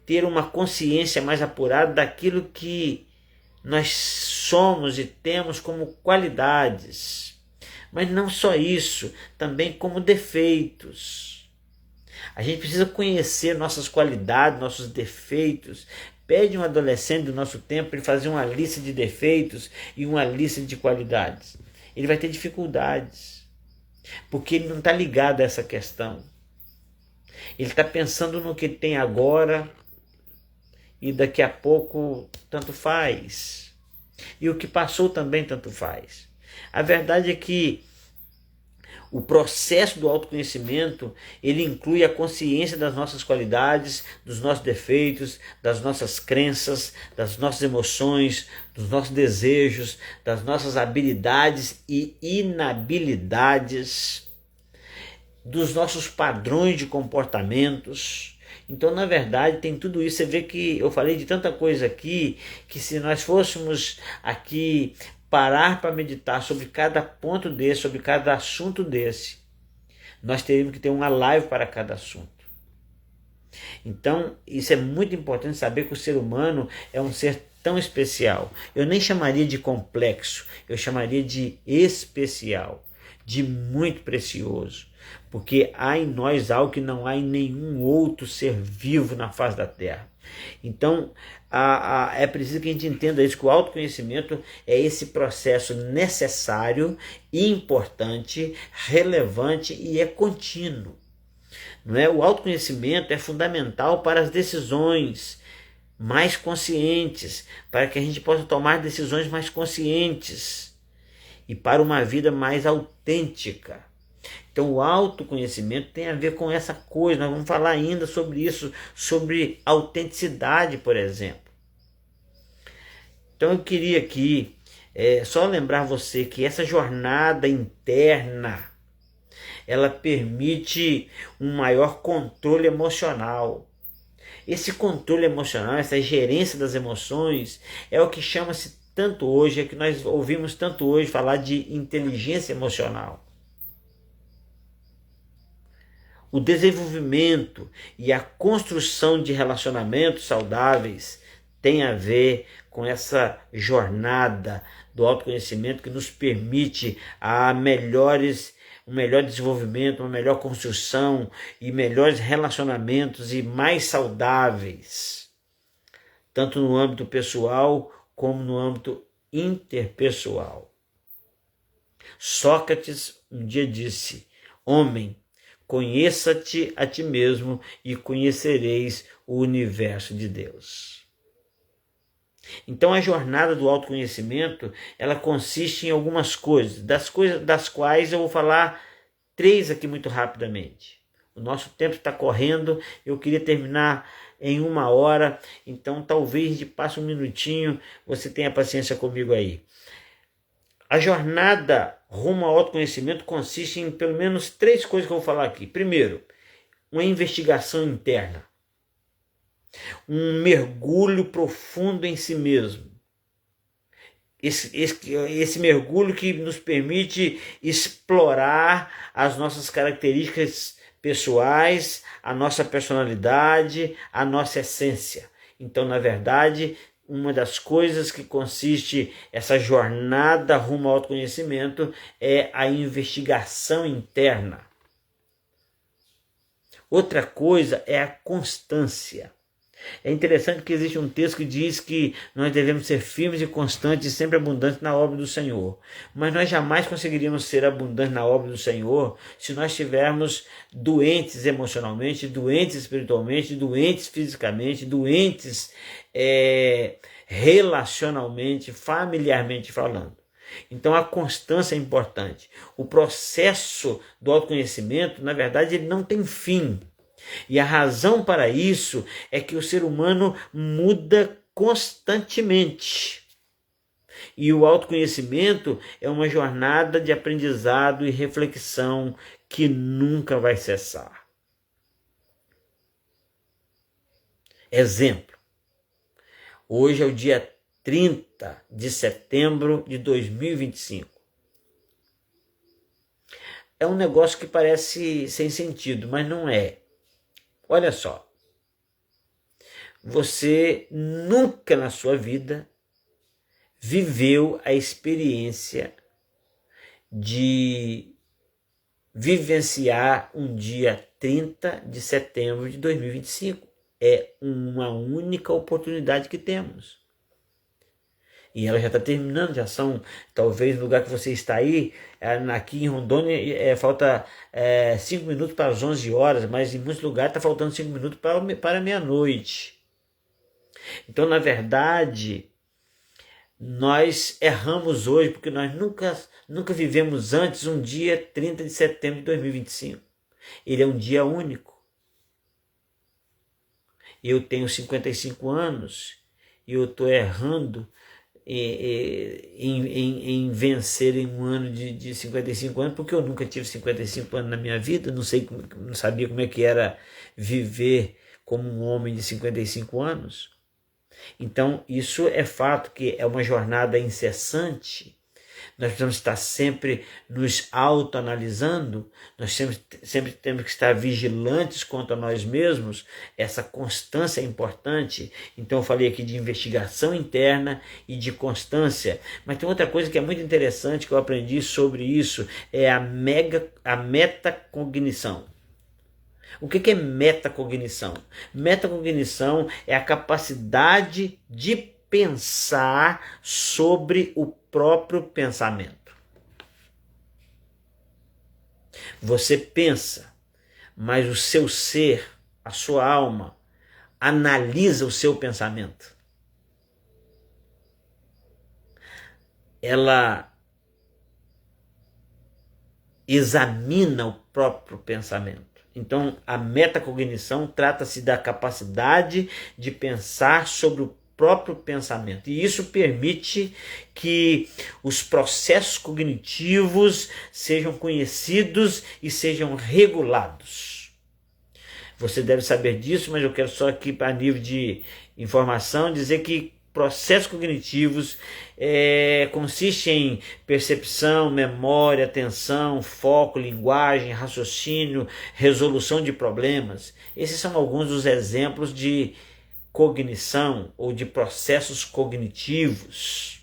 ter uma consciência mais apurada daquilo que nós somos e temos como qualidades. Mas não só isso, também como defeitos. A gente precisa conhecer nossas qualidades, nossos defeitos. Pede um adolescente do nosso tempo para ele fazer uma lista de defeitos e uma lista de qualidades. Ele vai ter dificuldades, porque ele não está ligado a essa questão. Ele está pensando no que tem agora e daqui a pouco tanto faz. E o que passou também tanto faz. A verdade é que o processo do autoconhecimento, ele inclui a consciência das nossas qualidades, dos nossos defeitos, das nossas crenças, das nossas emoções, dos nossos desejos, das nossas habilidades e inabilidades, dos nossos padrões de comportamentos. Então, na verdade, tem tudo isso. Você vê que eu falei de tanta coisa aqui, que se nós fôssemos aqui parar para meditar sobre cada ponto desse, sobre cada assunto desse, nós teríamos que ter uma live para cada assunto. Então, isso é muito importante saber que o ser humano é um ser tão especial. Eu nem chamaria de complexo, eu chamaria de especial, de muito precioso. Porque há em nós algo que não há em nenhum outro ser vivo na face da terra. Então, é preciso que a gente entenda isso, que o autoconhecimento é esse processo necessário, importante, relevante e é contínuo. Não é? O autoconhecimento é fundamental para as decisões mais conscientes, para que a gente possa tomar decisões mais conscientes e para uma vida mais autêntica. Então o autoconhecimento tem a ver com essa coisa. Nós vamos falar ainda sobre isso, sobre autenticidade, por exemplo. Então eu queria aqui só lembrar você que essa jornada interna, ela permite um maior controle emocional. Esse controle emocional, essa gerência das emoções, é o que chama-se tanto hoje, é que nós ouvimos tanto hoje falar de inteligência emocional. O desenvolvimento e a construção de relacionamentos saudáveis tem a ver com essa jornada do autoconhecimento que nos permite um melhor desenvolvimento, uma melhor construção e melhores relacionamentos e mais saudáveis, tanto no âmbito pessoal como no âmbito interpessoal. Sócrates um dia disse: homem, conheça-te a ti mesmo e conhecereis o universo de Deus. Então a jornada do autoconhecimento, ela consiste em algumas coisas, das quais eu vou falar 3 aqui muito rapidamente. O nosso tempo está correndo, eu queria terminar em 1 hora, então talvez a gente passe um minutinho, você tenha paciência comigo aí. A jornada rumo ao autoconhecimento consiste em pelo menos 3 coisas que eu vou falar aqui. Primeiro, uma investigação interna. um mergulho profundo em si mesmo. Esse mergulho que nos permite explorar as nossas características pessoais, a nossa personalidade, a nossa essência. Então, na verdade, uma das coisas que consiste essa jornada rumo ao autoconhecimento é a investigação interna. Outra coisa é a constância. É interessante que existe um texto que diz que nós devemos ser firmes e constantes e sempre abundantes na obra do Senhor. Mas nós jamais conseguiríamos ser abundantes na obra do Senhor se nós estivermos doentes emocionalmente, doentes espiritualmente, doentes fisicamente, doentes relacionalmente, familiarmente falando. Então a constância é importante. O processo do autoconhecimento, na verdade, ele não tem fim. E a razão para isso é que o ser humano muda constantemente. E o autoconhecimento é uma jornada de aprendizado e reflexão que nunca vai cessar. Exemplo. Hoje é o dia 30 de setembro de 2025. É um negócio que parece sem sentido, mas não é. Olha só, você nunca na sua vida viveu a experiência de vivenciar um dia 30 de setembro de 2025. É uma única oportunidade que temos. E ela já está terminando, já são, talvez no lugar que você está aí, aqui em Rondônia, falta 5 minutos para as 11 horas, mas em muitos lugares está faltando 5 minutos para meia-noite. Então, na verdade, nós erramos hoje, porque nós nunca vivemos antes um dia 30 de setembro de 2025. Ele é um dia único. Eu tenho 55 anos e eu estou errando em vencer em um ano de 55 anos, porque eu nunca tive 55 anos na minha vida, não sabia como é que era viver como um homem de 55 anos. Então, isso é fato que é uma jornada incessante. Nós precisamos estar sempre nos autoanalisando, nós sempre temos que estar vigilantes quanto a nós mesmos. Essa constância é importante. Então eu falei aqui de investigação interna e de constância. Mas tem outra coisa que é muito interessante que eu aprendi sobre isso, é a metacognição. O que é metacognição? Metacognição é a capacidade de pensar sobre o próprio pensamento. Você pensa, mas o seu ser, a sua alma, analisa o seu pensamento. Ela examina o próprio pensamento. Então, a metacognição trata-se da capacidade de pensar sobre o próprio pensamento. E isso permite que os processos cognitivos sejam conhecidos e sejam regulados. Você deve saber disso, mas eu quero só aqui, para nível de informação, dizer que processos cognitivos consistem em percepção, memória, atenção, foco, linguagem, raciocínio, resolução de problemas. Esses são alguns dos exemplos de cognição ou de processos cognitivos.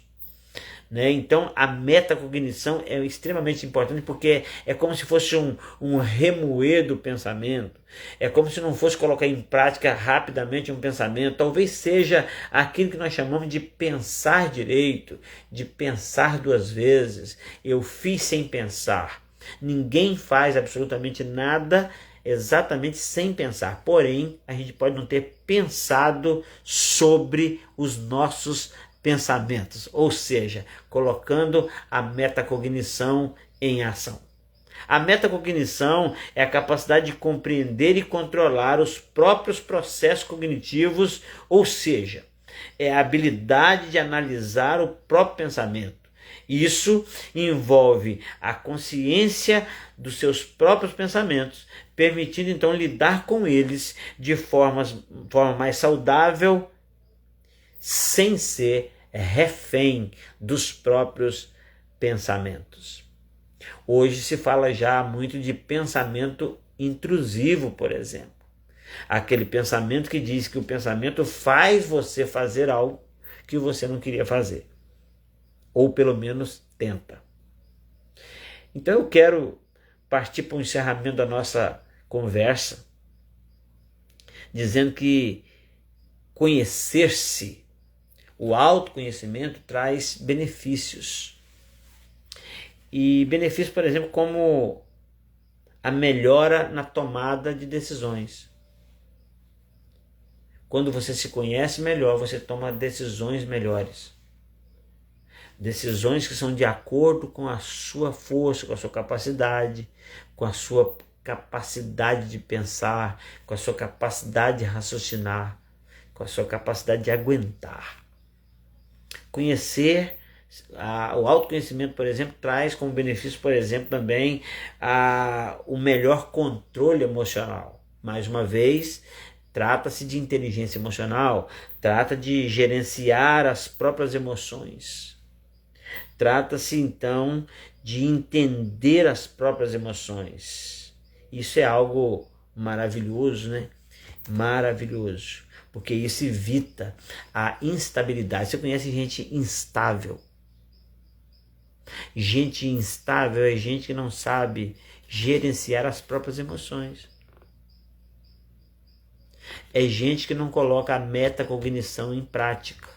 Então a metacognição é extremamente importante, porque é como se fosse um remoer do pensamento, é como se não fosse colocar em prática rapidamente um pensamento. Talvez seja aquilo que nós chamamos de pensar direito, de pensar duas vezes. Eu fiz sem pensar. Ninguém faz absolutamente nada exatamente sem pensar, porém a gente pode não ter pensado sobre os nossos pensamentos, ou seja, colocando a metacognição em ação. A metacognição é a capacidade de compreender e controlar os próprios processos cognitivos, ou seja, é a habilidade de analisar o próprio pensamento. Isso envolve a consciência dos seus próprios pensamentos, permitindo então lidar com eles de forma mais saudável, sem ser refém dos próprios pensamentos. Hoje se fala já muito de pensamento intrusivo, por exemplo. Aquele pensamento que diz que o pensamento faz você fazer algo que você não queria fazer. Ou pelo menos tenta. Então eu quero partir para o encerramento da nossa conversa, dizendo que conhecer-se, o autoconhecimento traz benefícios. E benefícios, por exemplo, como a melhora na tomada de decisões. Quando você se conhece melhor, você toma decisões melhores. Decisões que são de acordo com a sua força, com a sua capacidade, com a sua capacidade de pensar, com a sua capacidade de raciocinar, com a sua capacidade de aguentar. Conhecer, o autoconhecimento, por exemplo, traz como benefício, por exemplo, também o melhor controle emocional. Mais uma vez, trata-se de inteligência emocional, trata de gerenciar as próprias emoções. Trata-se então de entender as próprias emoções. Isso é algo maravilhoso, né? Maravilhoso. Porque isso evita a instabilidade. Você conhece gente instável? Gente instável é gente que não sabe gerenciar as próprias emoções. É gente que não coloca a metacognição em prática.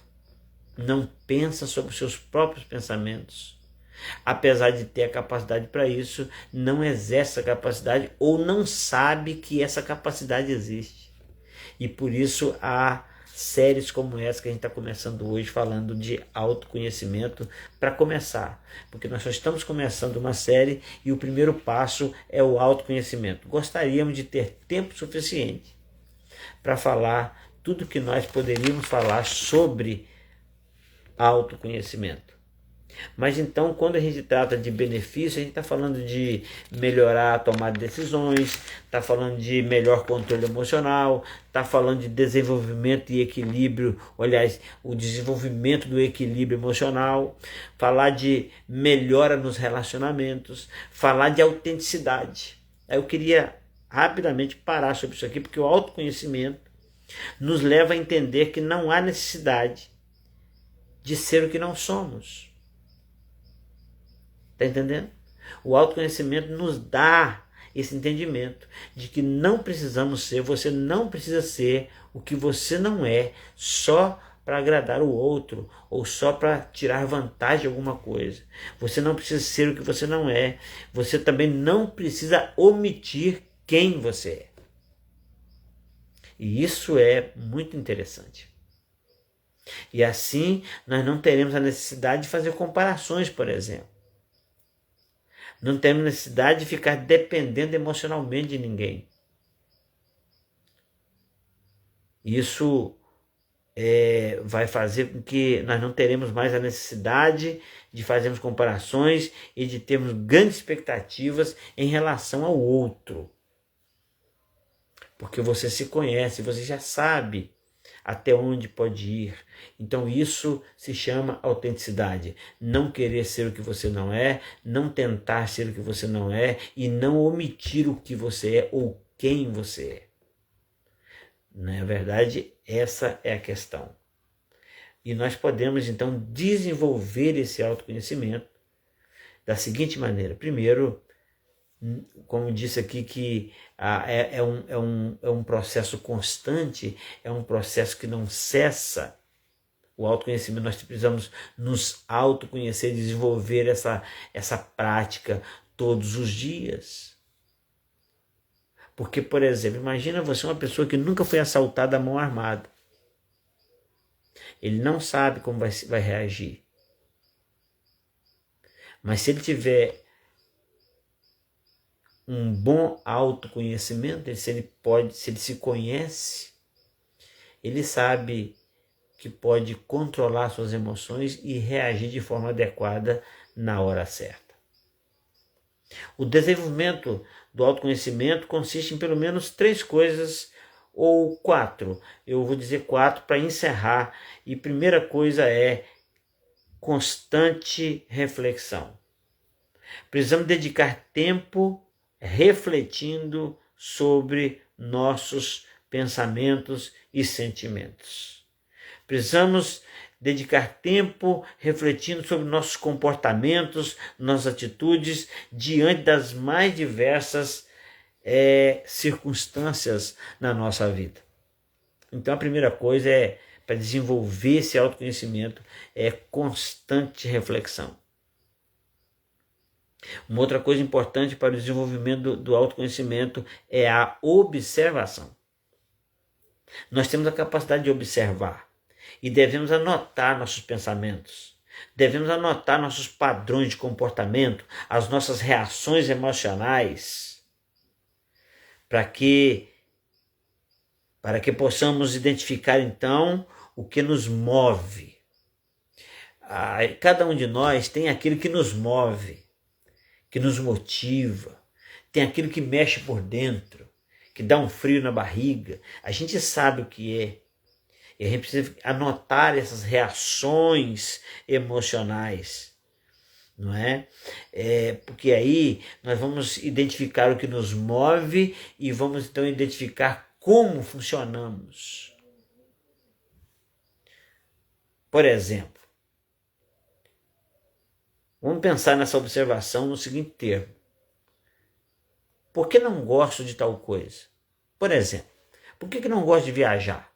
Não pensa sobre os seus próprios pensamentos. Apesar de ter a capacidade para isso, não exerce a capacidade ou não sabe que essa capacidade existe. E por isso há séries como essa que a gente está começando hoje, falando de autoconhecimento, para começar. Porque nós só estamos começando uma série e o primeiro passo é o autoconhecimento. Gostaríamos de ter tempo suficiente para falar tudo que nós poderíamos falar sobre autoconhecimento. Mas então, quando a gente trata de benefício, a gente está falando de melhorar a tomada de decisões, está falando de melhor controle emocional, está falando de desenvolvimento e equilíbrio, aliás, o desenvolvimento do equilíbrio emocional, falar de melhora nos relacionamentos, falar de autenticidade. Eu queria rapidamente parar sobre isso aqui, porque o autoconhecimento nos leva a entender que não há necessidade de ser o que não somos. Está entendendo? O autoconhecimento nos dá esse entendimento de que não precisamos ser, você não precisa ser o que você não é só para agradar o outro ou só para tirar vantagem de alguma coisa. Você não precisa ser o que você não é. Você também não precisa omitir quem você é. E isso é muito interessante. E assim nós não teremos a necessidade de fazer comparações, por exemplo. Não temos necessidade de ficar dependendo emocionalmente de ninguém. Isso vai fazer com que nós não teremos mais a necessidade de fazermos comparações e de termos grandes expectativas em relação ao outro. Porque você se conhece, você já sabe até onde pode ir. Então isso se chama autenticidade. Não querer ser o que você não é, não tentar ser o que você não é e não omitir o que você é ou quem você é. Na verdade, essa é a questão. E nós podemos então desenvolver esse autoconhecimento da seguinte maneira. Primeiro, como disse aqui, que é um processo constante, é um processo que não cessa. O autoconhecimento, nós precisamos nos autoconhecer, desenvolver essa prática todos os dias. Porque, por exemplo, imagina você uma pessoa que nunca foi assaltada à mão armada. Ele não sabe como vai reagir. Mas se ele tiver um bom autoconhecimento, se ele se conhece, ele sabe que pode controlar suas emoções e reagir de forma adequada na hora certa. O desenvolvimento do autoconhecimento consiste em pelo menos 3 coisas ou 4. Eu vou dizer 4 para encerrar. E primeira coisa é constante reflexão. Precisamos dedicar tempo refletindo sobre nossos pensamentos e sentimentos. Precisamos dedicar tempo refletindo sobre nossos comportamentos, nossas atitudes diante das mais diversas circunstâncias na nossa vida. Então a primeira coisa para desenvolver esse autoconhecimento é constante reflexão. Uma outra coisa importante para o desenvolvimento do autoconhecimento é a observação. Nós temos a capacidade de observar e devemos anotar nossos pensamentos, devemos anotar nossos padrões de comportamento, as nossas reações emocionais, para que possamos identificar então o que nos move. Cada um de nós tem aquilo que nos move, que nos motiva, tem aquilo que mexe por dentro, que dá um frio na barriga. A gente sabe o que é. E a gente precisa anotar essas reações emocionais, não é? Porque aí nós vamos identificar o que nos move e vamos então identificar como funcionamos. Por exemplo, vamos pensar nessa observação no seguinte termo. Por que não gosto de tal coisa? Por exemplo, por que não gosto de viajar?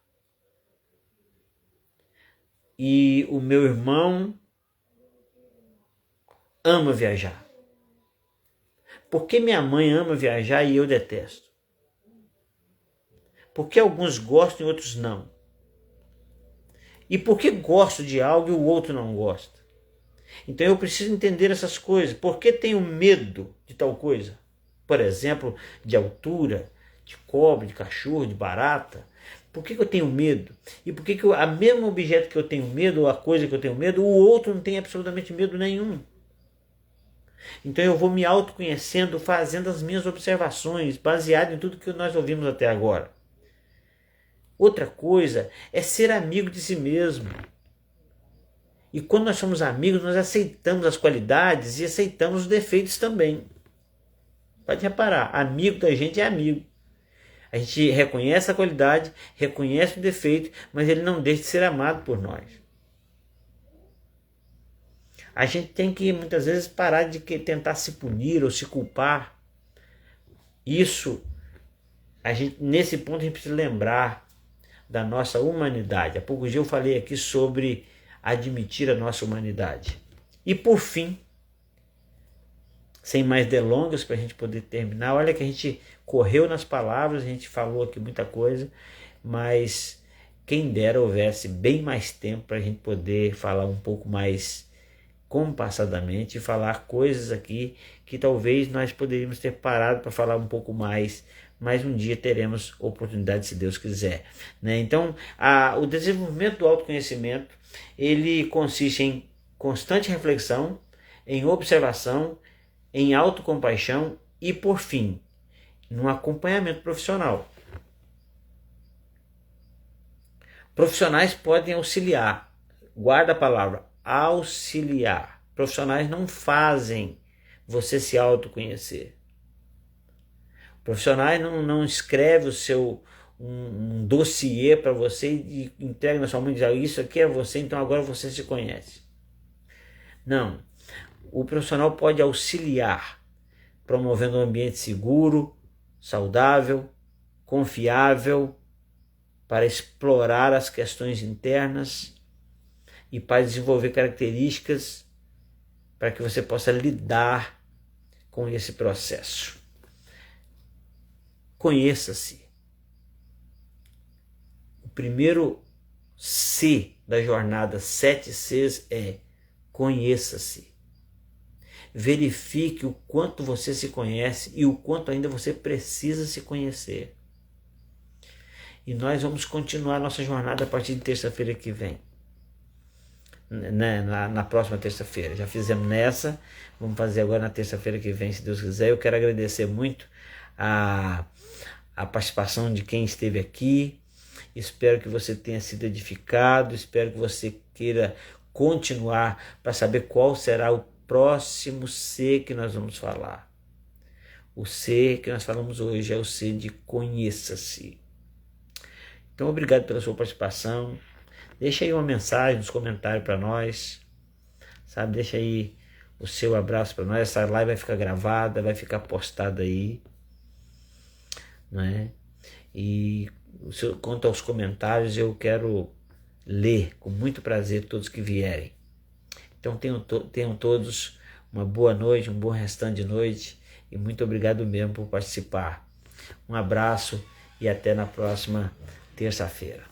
E o meu irmão ama viajar. Por que minha mãe ama viajar e eu detesto? Por que alguns gostam e outros não? E por que gosto de algo e o outro não gosta? Então eu preciso entender essas coisas. Por que tenho medo de tal coisa? Por exemplo, de altura, de cobra, de cachorro, de barata. Por que eu tenho medo? E por que a mesmo objeto que eu tenho medo, ou a coisa que eu tenho medo, o outro não tem absolutamente medo nenhum? Então eu vou me autoconhecendo, fazendo as minhas observações, baseado em tudo que nós ouvimos até agora. Outra coisa é ser amigo de si mesmo. E quando nós somos amigos, nós aceitamos as qualidades e aceitamos os defeitos também. Pode reparar, amigo da gente é amigo. A gente reconhece a qualidade, reconhece o defeito, mas ele não deixa de ser amado por nós. A gente tem que muitas vezes parar de tentar se punir ou se culpar. Isso, nesse ponto a gente precisa lembrar da nossa humanidade. Há poucos dias eu falei aqui sobre admitir a nossa humanidade. E por fim, sem mais delongas para a gente poder terminar, olha que a gente correu nas palavras, a gente falou aqui muita coisa, mas quem dera houvesse bem mais tempo para a gente poder falar um pouco mais compassadamente e falar coisas aqui que talvez nós poderíamos ter parado para falar um pouco mais, mas um dia teremos oportunidade se Deus quiser, né? Então, o desenvolvimento do autoconhecimento, ele consiste em constante reflexão, em observação, em autocompaixão e, por fim, num acompanhamento profissional. Profissionais podem auxiliar, guarda a palavra, auxiliar. Profissionais não fazem você se autoconhecer. Profissionais não escreve um dossiê para você e entrega na sua mão e diz, isso aqui é você, então agora você se conhece. Não. O profissional pode auxiliar, promovendo um ambiente seguro, saudável, confiável, para explorar as questões internas e para desenvolver características para que você possa lidar com esse processo. Conheça-se. O primeiro C da jornada 7 Cs é conheça-se. Verifique o quanto você se conhece e o quanto ainda você precisa se conhecer. E nós vamos continuar nossa jornada a partir de terça-feira que vem. Na próxima terça-feira. Já fizemos nessa, vamos fazer agora na terça-feira que vem, se Deus quiser. Eu quero agradecer muito a participação de quem esteve aqui. Espero que você tenha sido edificado, espero que você queira continuar para saber qual será o próximo C que nós vamos falar. O C que nós falamos hoje é o C de conheça-se. Então, obrigado pela sua participação. Deixa aí uma mensagem nos comentários para nós, sabe? Deixa aí o seu abraço para nós. Essa live vai ficar gravada, vai ficar postada aí, não é? E quanto aos comentários, eu quero ler com muito prazer todos que vierem. Então tenham todos uma boa noite, um bom restante de noite e muito obrigado mesmo por participar. Um abraço e até na próxima terça-feira.